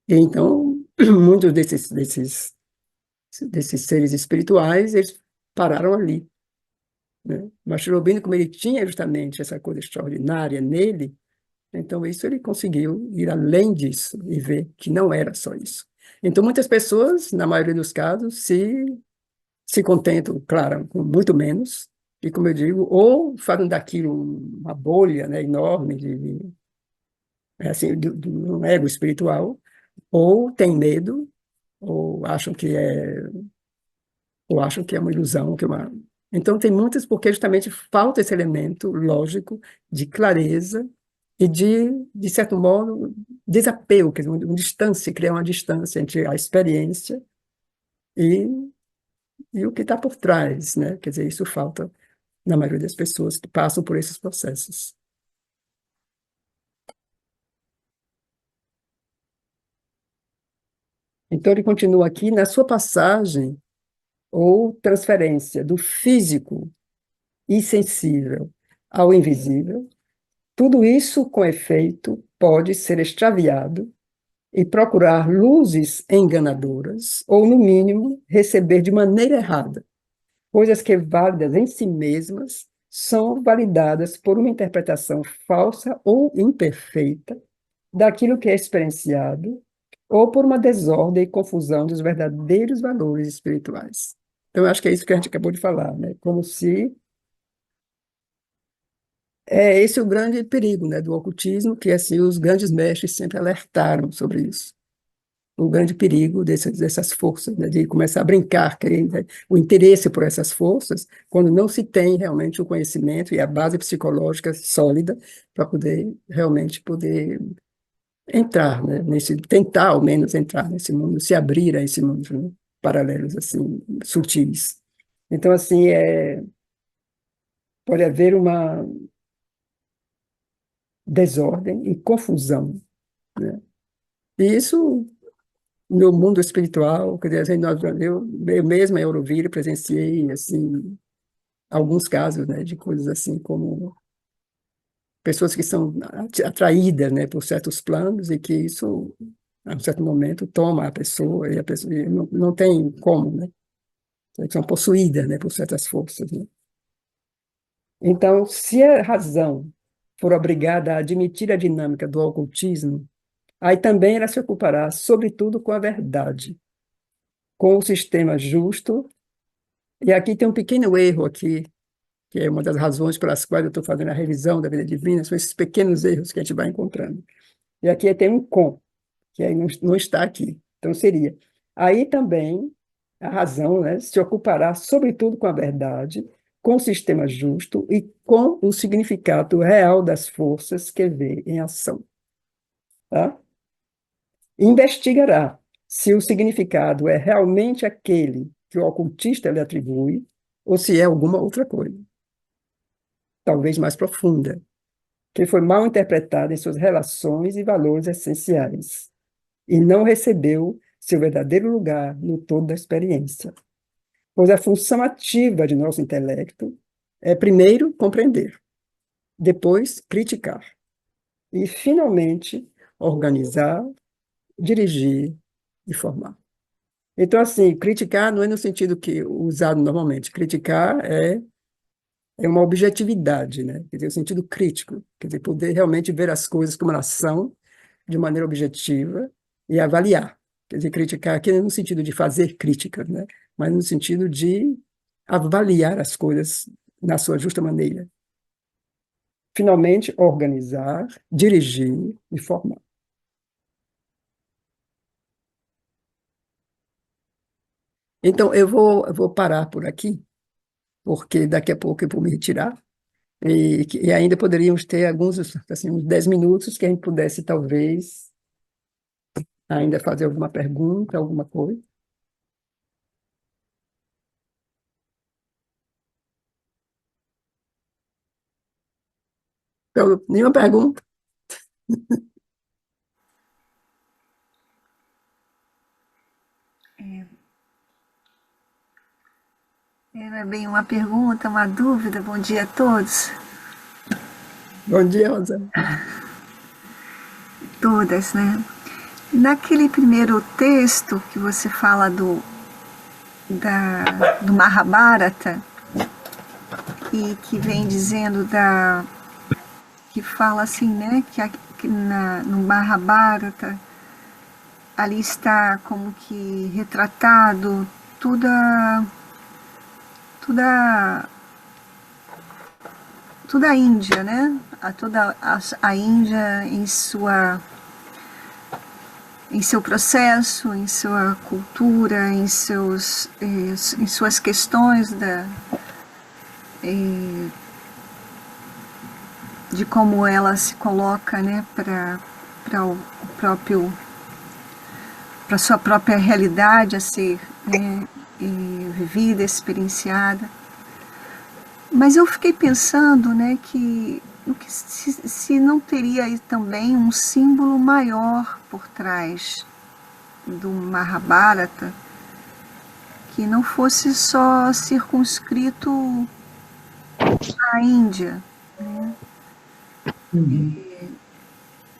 E então, muitos desses seres espirituais, eles pararam ali, né? Mas Sri Aurobindo, como ele tinha justamente essa coisa extraordinária nele, então isso ele conseguiu ir além disso e ver que não era só isso. Então, muitas pessoas, na maioria dos casos, se contentam, claro, com muito menos, e como eu digo, ou fazem daquilo uma bolha, né, enorme assim, de um ego espiritual, ou têm medo, ou acham que é, ou acham que é uma ilusão, que é uma... Então tem muitas porque justamente falta esse elemento lógico de clareza e de certo modo, desapego, quer dizer, uma distância, criar uma distância entre a experiência e, e o que está por trás, né? Quer dizer, isso falta na maioria das pessoas que passam por esses processos. Então ele continua aqui na sua passagem ou transferência do físico e sensível ao invisível, tudo isso, com efeito, pode ser extraviado e procurar luzes enganadoras, ou, no mínimo, receber de maneira errada coisas que, válidas em si mesmas, são validadas por uma interpretação falsa ou imperfeita daquilo que é experienciado, ou por uma desordem e confusão dos verdadeiros valores espirituais. Então, eu acho que é isso que a gente acabou de falar, né? Como se esse é o grande perigo, né, do ocultismo, que assim os grandes mestres sempre alertaram sobre isso. O grande perigo dessas forças, né, de começar a brincar, né, o interesse por essas forças, quando não se tem realmente o conhecimento e a base psicológica sólida para poder realmente poder entrar, né, tentar ao menos entrar nesse mundo, se abrir a esse mundo, né, paralelos assim sutis. Então assim pode haver uma desordem e confusão, né? E isso no mundo espiritual, quer dizer, eu mesma, em Auroville, presenciei, assim, alguns casos, né, de coisas assim, como pessoas que são atraídas, né, por certos planos e que isso, a um certo momento, toma a pessoa e a pessoa e não tem como, né, são possuídas, né, por certas forças, né. Então, se a razão for obrigada a admitir a dinâmica do ocultismo, aí também ela se ocupará, sobretudo, com a verdade, com o sistema justo. E aqui tem um pequeno erro aqui, que é uma das razões pelas quais eu estou fazendo a revisão da vida divina, são esses pequenos erros que a gente vai encontrando. E aqui tem um com, que aí não está aqui. Então seria. Aí também a razão, né, se ocupará sobretudo com a verdade, com o sistema justo e com o significado real das forças que vê em ação. Tá? Investigará se o significado é realmente aquele que o ocultista lhe atribui ou se é alguma outra coisa, talvez mais profunda, que foi mal interpretada em suas relações e valores essenciais e não recebeu seu verdadeiro lugar no todo da experiência. Pois a função ativa de nosso intelecto é, primeiro, compreender, depois, criticar e, finalmente, organizar, dirigir e formar. Então, assim, criticar não é no sentido que usado normalmente. Criticar é é uma objetividade, né? Quer dizer, o sentido crítico, quer dizer, poder realmente ver as coisas como elas são, de maneira objetiva, e avaliar. Quer dizer, criticar aqui não é no sentido de fazer críticas, né? Mas no sentido de avaliar as coisas na sua justa maneira. Finalmente, organizar, dirigir e formar. Então, eu vou parar por aqui, porque daqui a pouco eu vou me retirar. E ainda poderíamos ter alguns, assim, uns 10 minutos que a gente pudesse, talvez, ainda fazer alguma pergunta, alguma coisa. Então, nenhuma pergunta? Era bem uma pergunta, uma dúvida. Bom dia a todos, Bom dia, Rosana. todas, né? Naquele primeiro texto que você fala do Mahabharata e que vem dizendo que fala assim, né? Que no Mahabharata ali está como que retratado toda toda toda a Índia, né? A Índia em seu processo, em sua cultura, em suas questões de como ela se coloca, né, para o próprio, para sua própria realidade a ser, né, vivida, experienciada. Mas eu fiquei pensando, né, que se não teria aí também um símbolo maior por trás do Mahabharata, que não fosse só circunscrito à Índia, Uhum.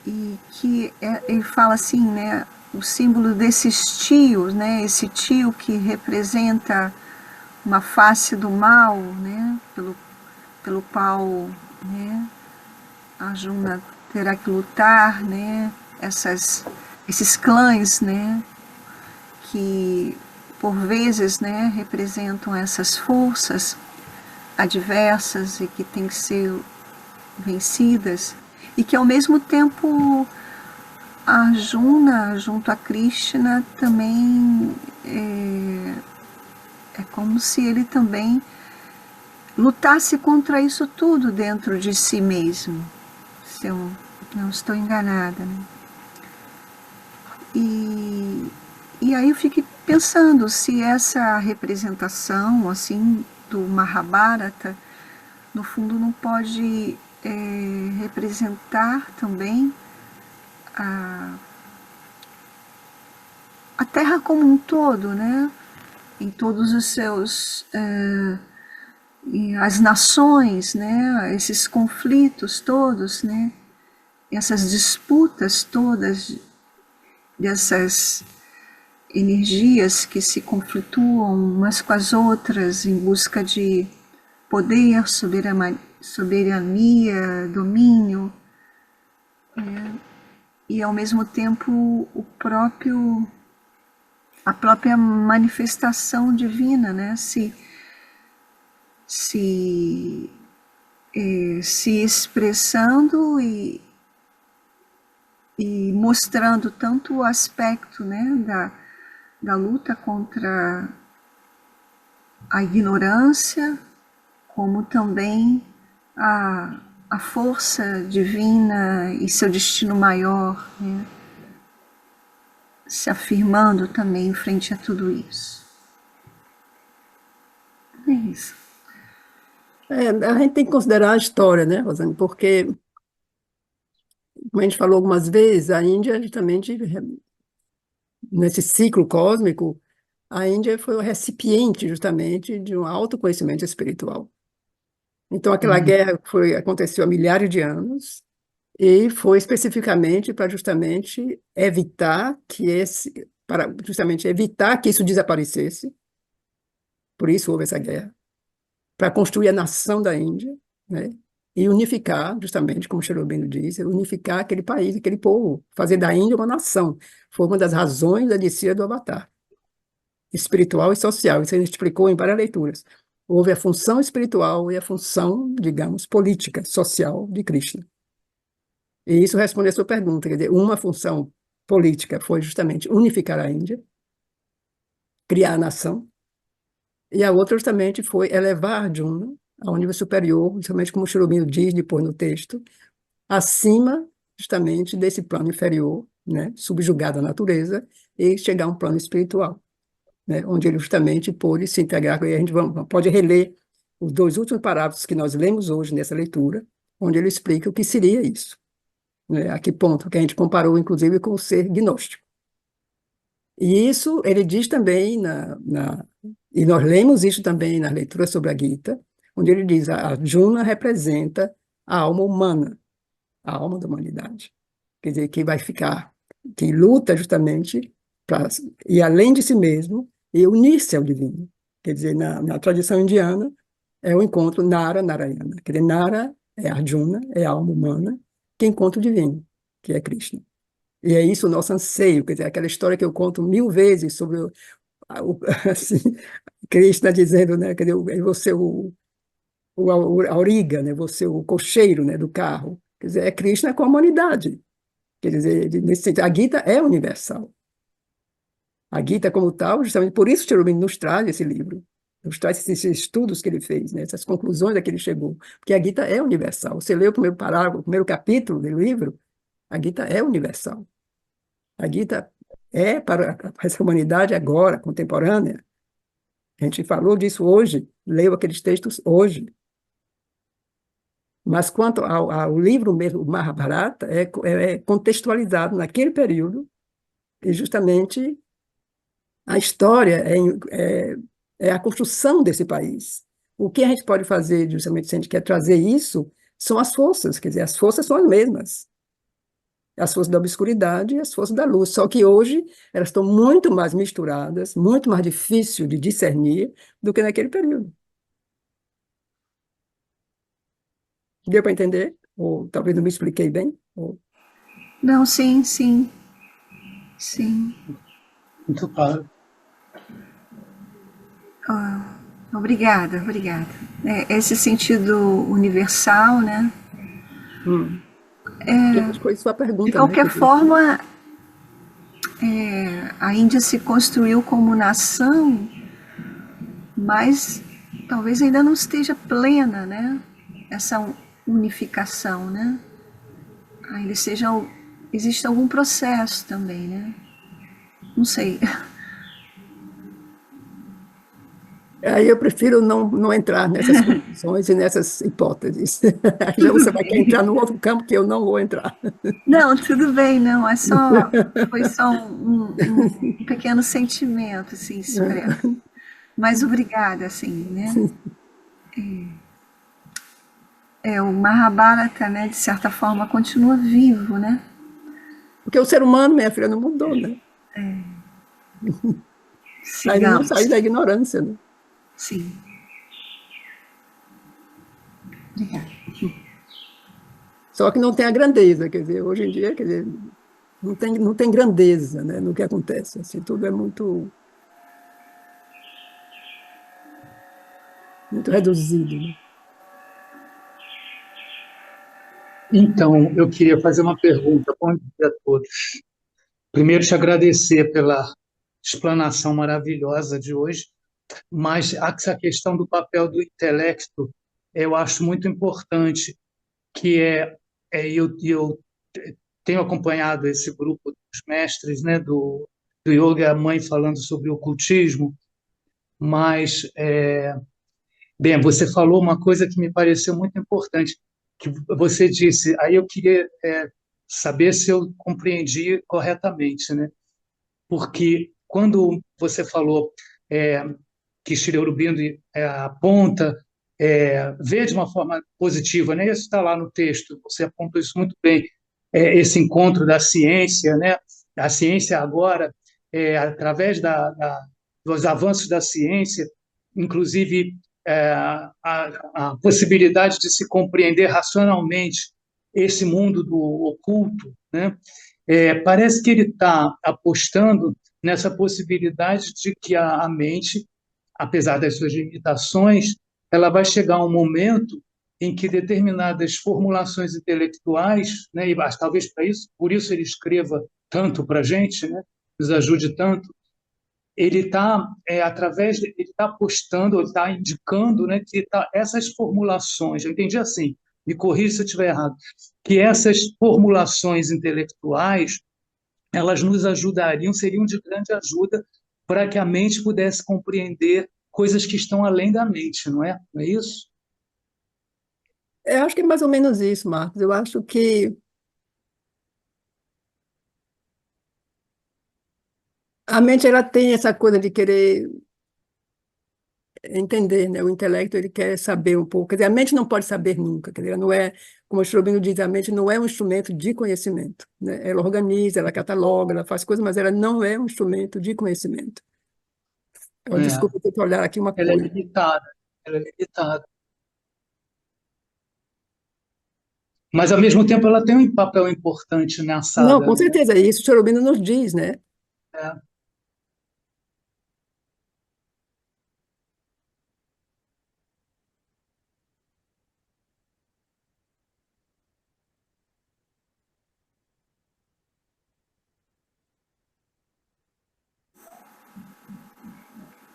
e que ele fala assim, né, o símbolo desses tios, né, esse tio que representa uma face do mal, né, pelo qual, né, a Juna terá que lutar, né, esses clãs, né, que por vezes, né, representam essas forças adversas e que têm que ser vencidas, e que ao mesmo tempo a Arjuna, junto a Krishna, também é como se ele também lutasse contra isso tudo dentro de si mesmo, se eu não estou enganada. Né? E, e aí eu fiquei pensando se essa representação assim do Mahabharata, no fundo, não pode representar também a, a Terra como um todo, né? Em todos os seus as nações, né? Esses conflitos todos, né? Essas disputas todas dessas energias que se conflituam umas com as outras em busca de poder, soberania, domínio, e ao mesmo tempo a própria manifestação divina, né? Se, se expressando e mostrando tanto o aspecto, né, da luta contra a ignorância, como também a força divina e seu destino maior, né, se afirmando também frente a tudo isso. É isso. A gente tem que considerar a história, né, Rosane? Porque, como a gente falou algumas vezes, a Índia, justamente, nesse ciclo cósmico, a Índia foi o recipiente, justamente, de um autoconhecimento espiritual. Então, aquela guerra aconteceu há milhares de anos, e foi especificamente para justamente evitar para justamente evitar que isso desaparecesse. Por isso houve essa guerra, para construir a nação da Índia, né? E unificar, justamente, como Sri Aurobindo diz, unificar aquele país, aquele povo, fazer da Índia uma nação. Foi uma das razões da descida do Avatar, espiritual e social. Isso ele explicou em várias leituras. Houve a função espiritual e a função, digamos, política, social de Krishna. E isso responde a sua pergunta, quer dizer, uma função política foi justamente unificar a Índia, criar a nação, e a outra justamente foi elevar Arjuna ao nível superior, justamente como o Sri Aurobindo diz depois no texto, acima justamente desse plano inferior, né, subjugado à natureza, e chegar a um plano espiritual, né, onde ele justamente pôde se integrar, e a gente pode reler os dois últimos parágrafos que nós lemos hoje nessa leitura, onde ele explica o que seria isso, né, a que ponto, que a gente comparou, inclusive, com o ser gnóstico. E isso ele diz também, e nós lemos isso também na leitura sobre a Gita, onde ele diz a Arjuna representa a alma humana, a alma da humanidade. Quer dizer, que vai ficar, que luta justamente para ir além de si mesmo e unir-se ao divino. Quer dizer, na tradição indiana, é o encontro Nara-Narayana. Quer dizer, Nara é Arjuna, é a alma humana, que encontra o divino, que é Krishna. E é isso o nosso anseio, quer dizer, aquela história que eu conto 1000 vezes sobre assim, Krishna dizendo, né, quer dizer, eu vou ser a auriga, né, vou ser o cocheiro, né, do carro. Quer dizer, é Krishna com a humanidade. Quer dizer, nesse sentido, a Gita é universal. A Gita, como tal, justamente por isso Sri Aurobindo nos traz esse livro, nos traz esses estudos que ele fez, né, essas conclusões a que ele chegou, porque a Gita é universal. Você lê o primeiro parágrafo, o primeiro capítulo do livro, a Gita é universal. A Gita é para essa humanidade agora, contemporânea. A gente falou disso hoje, leu aqueles textos hoje. Mas quanto ao livro mesmo, o Mahabharata, é contextualizado naquele período, e justamente a história é a construção desse país. O que a gente pode fazer, justamente, se a gente quer trazer isso, são as forças, quer dizer, as forças são as mesmas. As forças da obscuridade e as forças da luz. Só que hoje elas estão muito mais misturadas, muito mais difícil de discernir do que naquele período. Deu para entender? Ou talvez não me expliquei bem? Ou... Não, sim, sim, sim. Muito claro. Obrigada, obrigada. Esse sentido universal, né? Depois foi sua De pergunta, né? qualquer forma, a Índia se construiu como nação, mas talvez ainda não esteja plena, né? Essa unificação, né? Ainda existe algum processo também, né? Não sei. Aí eu prefiro não entrar nessas conclusões e nessas hipóteses. Já Tudo você vai querer bem. entrar num outro campo que eu não vou entrar. Não, tudo bem, não. Foi só um pequeno sentimento, assim, expresso. Mas obrigada, assim, né? O Mahabharata, né, de certa forma, continua vivo, né? Porque o ser humano, minha filha, não mudou, né? Ainda não Sigamos. saiu da ignorância, né? Sim. Obrigada. Só que não tem a grandeza, quer dizer, hoje em dia, quer dizer, não tem grandeza, né, no que acontece. Assim, tudo é muito reduzido, né? Então, eu queria fazer uma pergunta. Bom dia a todos. Primeiro, te agradecer pela explanação maravilhosa de hoje, mas essa questão do papel do intelecto eu acho muito importante, que eu tenho acompanhado esse grupo dos mestres, né, do yoga, a mãe falando sobre o ocultismo, mas bem, você falou uma coisa que me pareceu muito importante, que você disse, aí eu queria saber se eu compreendi corretamente, né? Porque quando você falou é, que Shri Aurobindo aponta, vê de uma forma positiva, né? Isso está lá no texto, você apontou isso muito bem, esse encontro da ciência, né? A ciência agora, através dos avanços da ciência, inclusive a possibilidade de se compreender racionalmente esse mundo do oculto, né? Parece que ele está apostando nessa possibilidade de que a mente, apesar das suas limitações, ela vai chegar a um momento em que determinadas formulações intelectuais, né, e talvez para isso, por isso ele escreva tanto para a gente, né, nos ajude tanto, ele está ele está apostando, ele está indicando, né, que essas formulações, eu entendi assim, me corrija se eu estiver errado, que essas formulações intelectuais elas nos ajudariam, seriam de grande ajuda para que a mente pudesse compreender coisas que estão além da mente, não é? Não é isso? Eu acho que é mais ou menos isso, Marcos. Eu acho que a mente ela tem essa coisa de querer entender, né? O intelecto ele quer saber um pouco. Quer dizer, a mente não pode saber nunca. Quer dizer, ela não é, como o Strobino diz, a mente não é um instrumento de conhecimento, né? Ela organiza, ela cataloga, ela faz coisas, mas ela não é um instrumento de conhecimento. Oh, É, desculpa, eu tenho que olhar aqui uma ela é coisa. limitada, ela é limitada. Mas, ao mesmo tempo, ela tem um papel importante na Não, saga, com não é? certeza, isso o Strobino nos diz, né? É,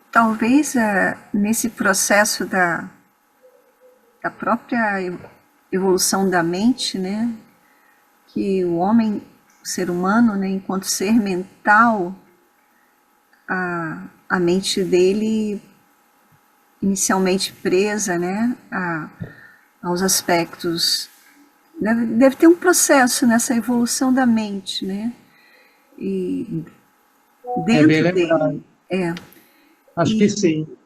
Talvez nesse processo da própria evolução da mente, né, que o homem, o ser humano, né, enquanto ser mental, a mente dele inicialmente presa, né, aos aspectos. Deve ter um processo nessa evolução da mente, né? E é bem dentro lembrado. dele, é, Acho que e, sim.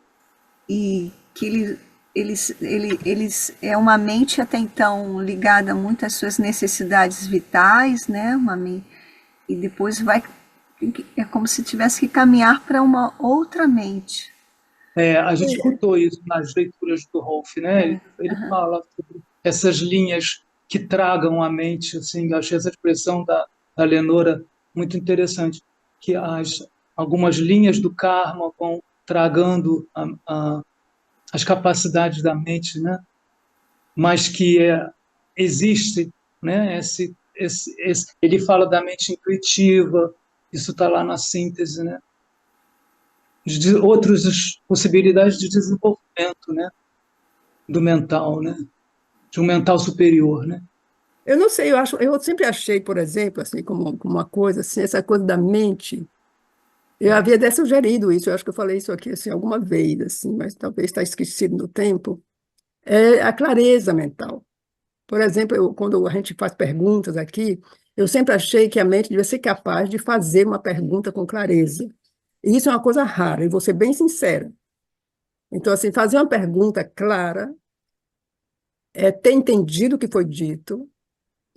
e que eles é uma mente até então ligada muito às suas necessidades vitais, né? E depois vai, é como se tivesse que caminhar para uma outra mente. A gente escutou isso nas leituras do Rolf, né? Ele fala sobre essas linhas que tragam a mente, assim, eu achei essa expressão da Lenora muito interessante, que algumas linhas do karma vão tragando as capacidades da mente, né? Mas que existe, né? Ele fala da mente intuitiva, isso está lá na síntese, né? De outras possibilidades de desenvolvimento, né? Do mental, né? De um mental superior, né? Eu não sei, eu sempre achei, por exemplo, assim, como uma coisa, assim, essa coisa da mente. Eu havia até sugerido isso, eu acho que eu falei isso aqui assim, alguma vez, assim, mas talvez está esquecido no tempo. É a clareza mental. Por exemplo, quando a gente faz perguntas aqui, eu sempre achei que a mente devia ser capaz de fazer uma pergunta com clareza. E isso é uma coisa rara, e vou ser bem sincera. Então, assim, fazer uma pergunta clara é ter entendido o que foi dito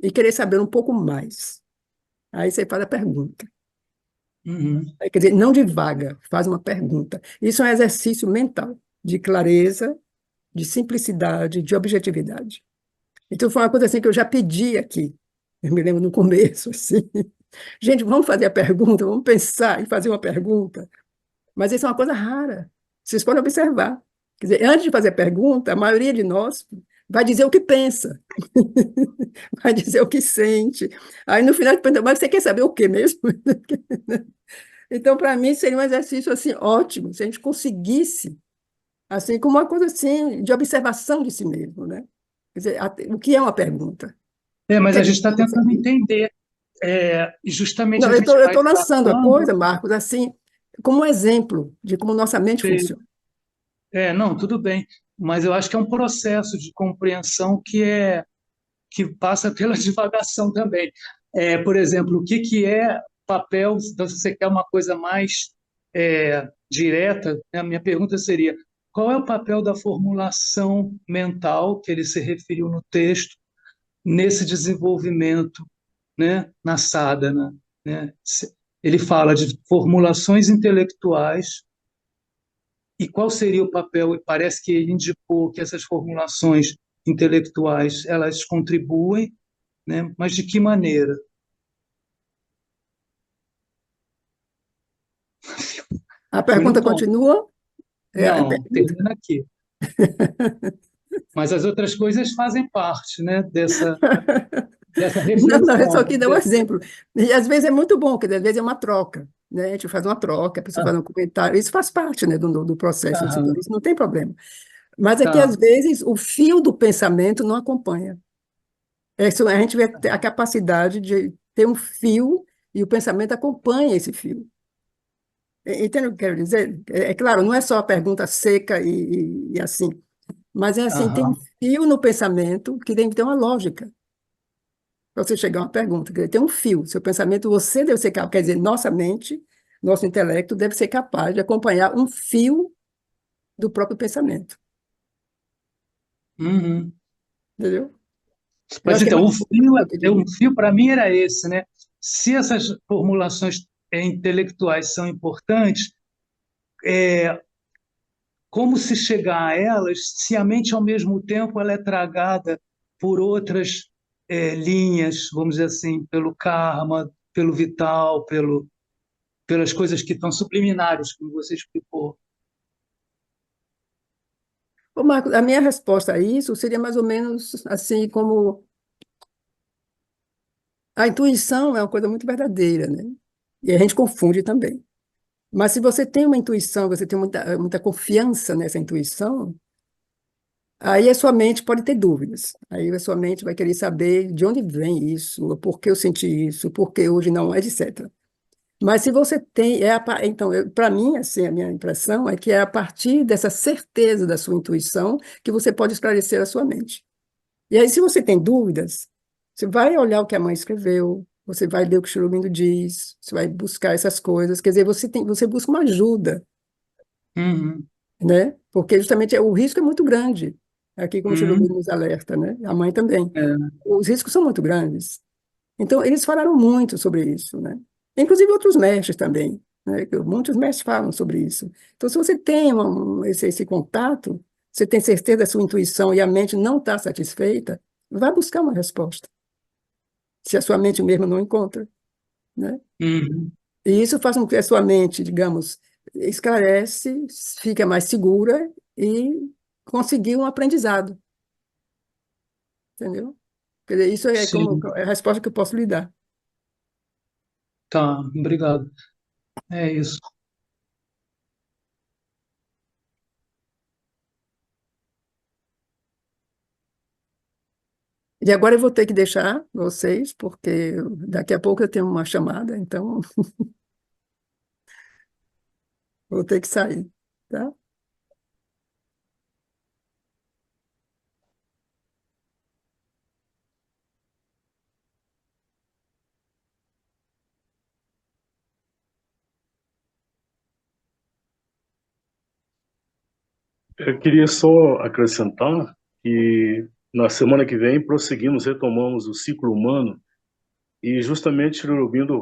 e querer saber um pouco mais. Aí você faz a pergunta. Uhum. Quer dizer, não divaga, faz uma pergunta. Isso é um exercício mental, de clareza, de simplicidade, de objetividade. Então, foi uma coisa assim que eu já pedi aqui. Eu me lembro no começo, assim. Gente, vamos fazer a pergunta, vamos pensar em fazer uma pergunta. Mas isso é uma coisa rara. Vocês podem observar. Quer dizer, antes de fazer a pergunta, a maioria de nós vai dizer o que pensa, vai dizer o que sente. Aí, no final, pergunta, mas você quer saber o quê mesmo? Então, para mim, seria um exercício assim ótimo, se a gente conseguisse, assim, como uma coisa assim de observação de si mesmo, né? Quer dizer, o que é uma pergunta? O que Mas é a que gente está pensa tentando aqui? entender. E justamente Não, a eu gente vai estou lançando a tratando. coisa, Marcos, assim, como um exemplo de como nossa mente funciona. Não, tudo bem. Mas eu acho que é um processo de compreensão que passa pela divagação também. Por exemplo, o que é papel, então, se você quer uma coisa mais direta, né, a minha pergunta seria: qual é o papel da formulação mental, que ele se referiu no texto, nesse desenvolvimento, né, na sadhana, né? Ele fala de formulações intelectuais E qual seria o papel? Parece que ele indicou que essas formulações intelectuais elas contribuem, né? Mas de que maneira? A Fui no pergunta ponto. continua? É a Não, pergunta. termina aqui. Mas as outras coisas fazem parte, né, dessa Não, não, eu reflexão, só vamos quis dar dizer um assim. exemplo. E às vezes é muito bom, porque às vezes é uma troca, né? A gente faz uma troca, a pessoa Ah, faz um comentário, isso faz parte, né, do processo, aham, isso não tem problema. Mas é que às tá. vezes o fio do pensamento não acompanha. A gente vê a capacidade de ter um fio e o pensamento acompanha esse fio. Entende o que eu quero dizer? É claro, não é só a pergunta seca e assim, mas é assim, tem um Aham. fio no pensamento que tem que ter uma lógica para você chegar a uma pergunta. Quer dizer, tem um fio. Seu pensamento, você deve ser capaz, quer dizer, nossa mente, nosso intelecto deve ser capaz de acompanhar um fio do próprio pensamento. Uhum. Entendeu? Eu Mas acho que é então, mais ou menos isso que eu queria um dizer. fio para mim era esse, né? Se essas formulações intelectuais são importantes, como se chegar a elas se a mente, ao mesmo tempo, ela é tragada por outras linhas, vamos dizer assim, pelo karma, pelo vital, pelas coisas que estão subliminares, como você explicou. Ô, Marcos, a minha resposta a isso seria mais ou menos assim como a intuição é uma coisa muito verdadeira, né? E a gente confunde também. Mas se você tem uma intuição, você tem muita confiança nessa intuição, aí a sua mente pode ter dúvidas. Aí a sua mente vai querer saber de onde vem isso, por que eu senti isso, por que hoje não, etc. Mas se você tem, então, para mim, assim, a minha impressão é que é a partir dessa certeza da sua intuição que você pode esclarecer a sua mente. E aí, se você tem dúvidas, você vai olhar o que a mãe escreveu, você vai ler o que o Chirumino diz, você vai buscar essas coisas. Quer dizer, você busca uma ajuda, Uhum, né? Porque justamente o risco é muito grande. Aqui, como o Chirumino uhum, nos alerta, né? A mãe também. é, Os riscos são muito grandes. Então, eles falaram muito sobre isso, né? Inclusive outros mestres também, né? Que muitos mestres falam sobre isso. Então, se você tem esse contato, você tem certeza da sua intuição e a mente não está satisfeita, vá buscar uma resposta, se a sua mente mesmo não encontra, né? uhum, E isso faz com que a sua mente, digamos, esclarece, fica mais segura e conseguir um aprendizado, entendeu? Quer dizer, isso é como sim, é a resposta que eu posso lhe dar. tá, obrigado. É isso. E agora eu vou ter que deixar vocês, porque daqui a pouco eu tenho uma chamada, então vou ter que sair, tá? Eu queria só acrescentar que na semana que vem prosseguimos, retomamos o ciclo humano e justamente Shri Aurobindo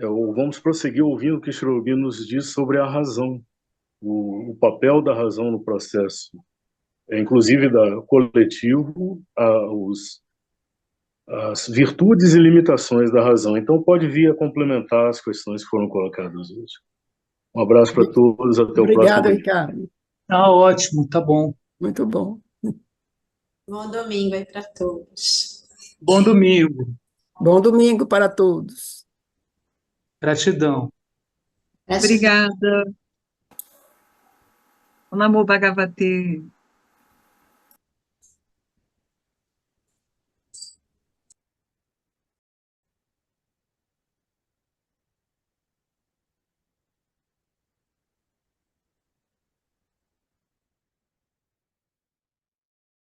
ou vamos prosseguir ouvindo o que Shri Aurobindo nos diz sobre a razão, o papel da razão no processo, inclusive da coletivo, as virtudes e limitações da razão. Então pode vir a complementar as questões que foram colocadas hoje. Um abraço para todos, até o próximo Obrigada, domingo. Ricardo. Ah, ótimo, tá bom. Muito bom. Bom domingo aí para todos. Bom domingo. Bom domingo para todos. Gratidão. Gratidão. Obrigada. O Namo Bhagavate.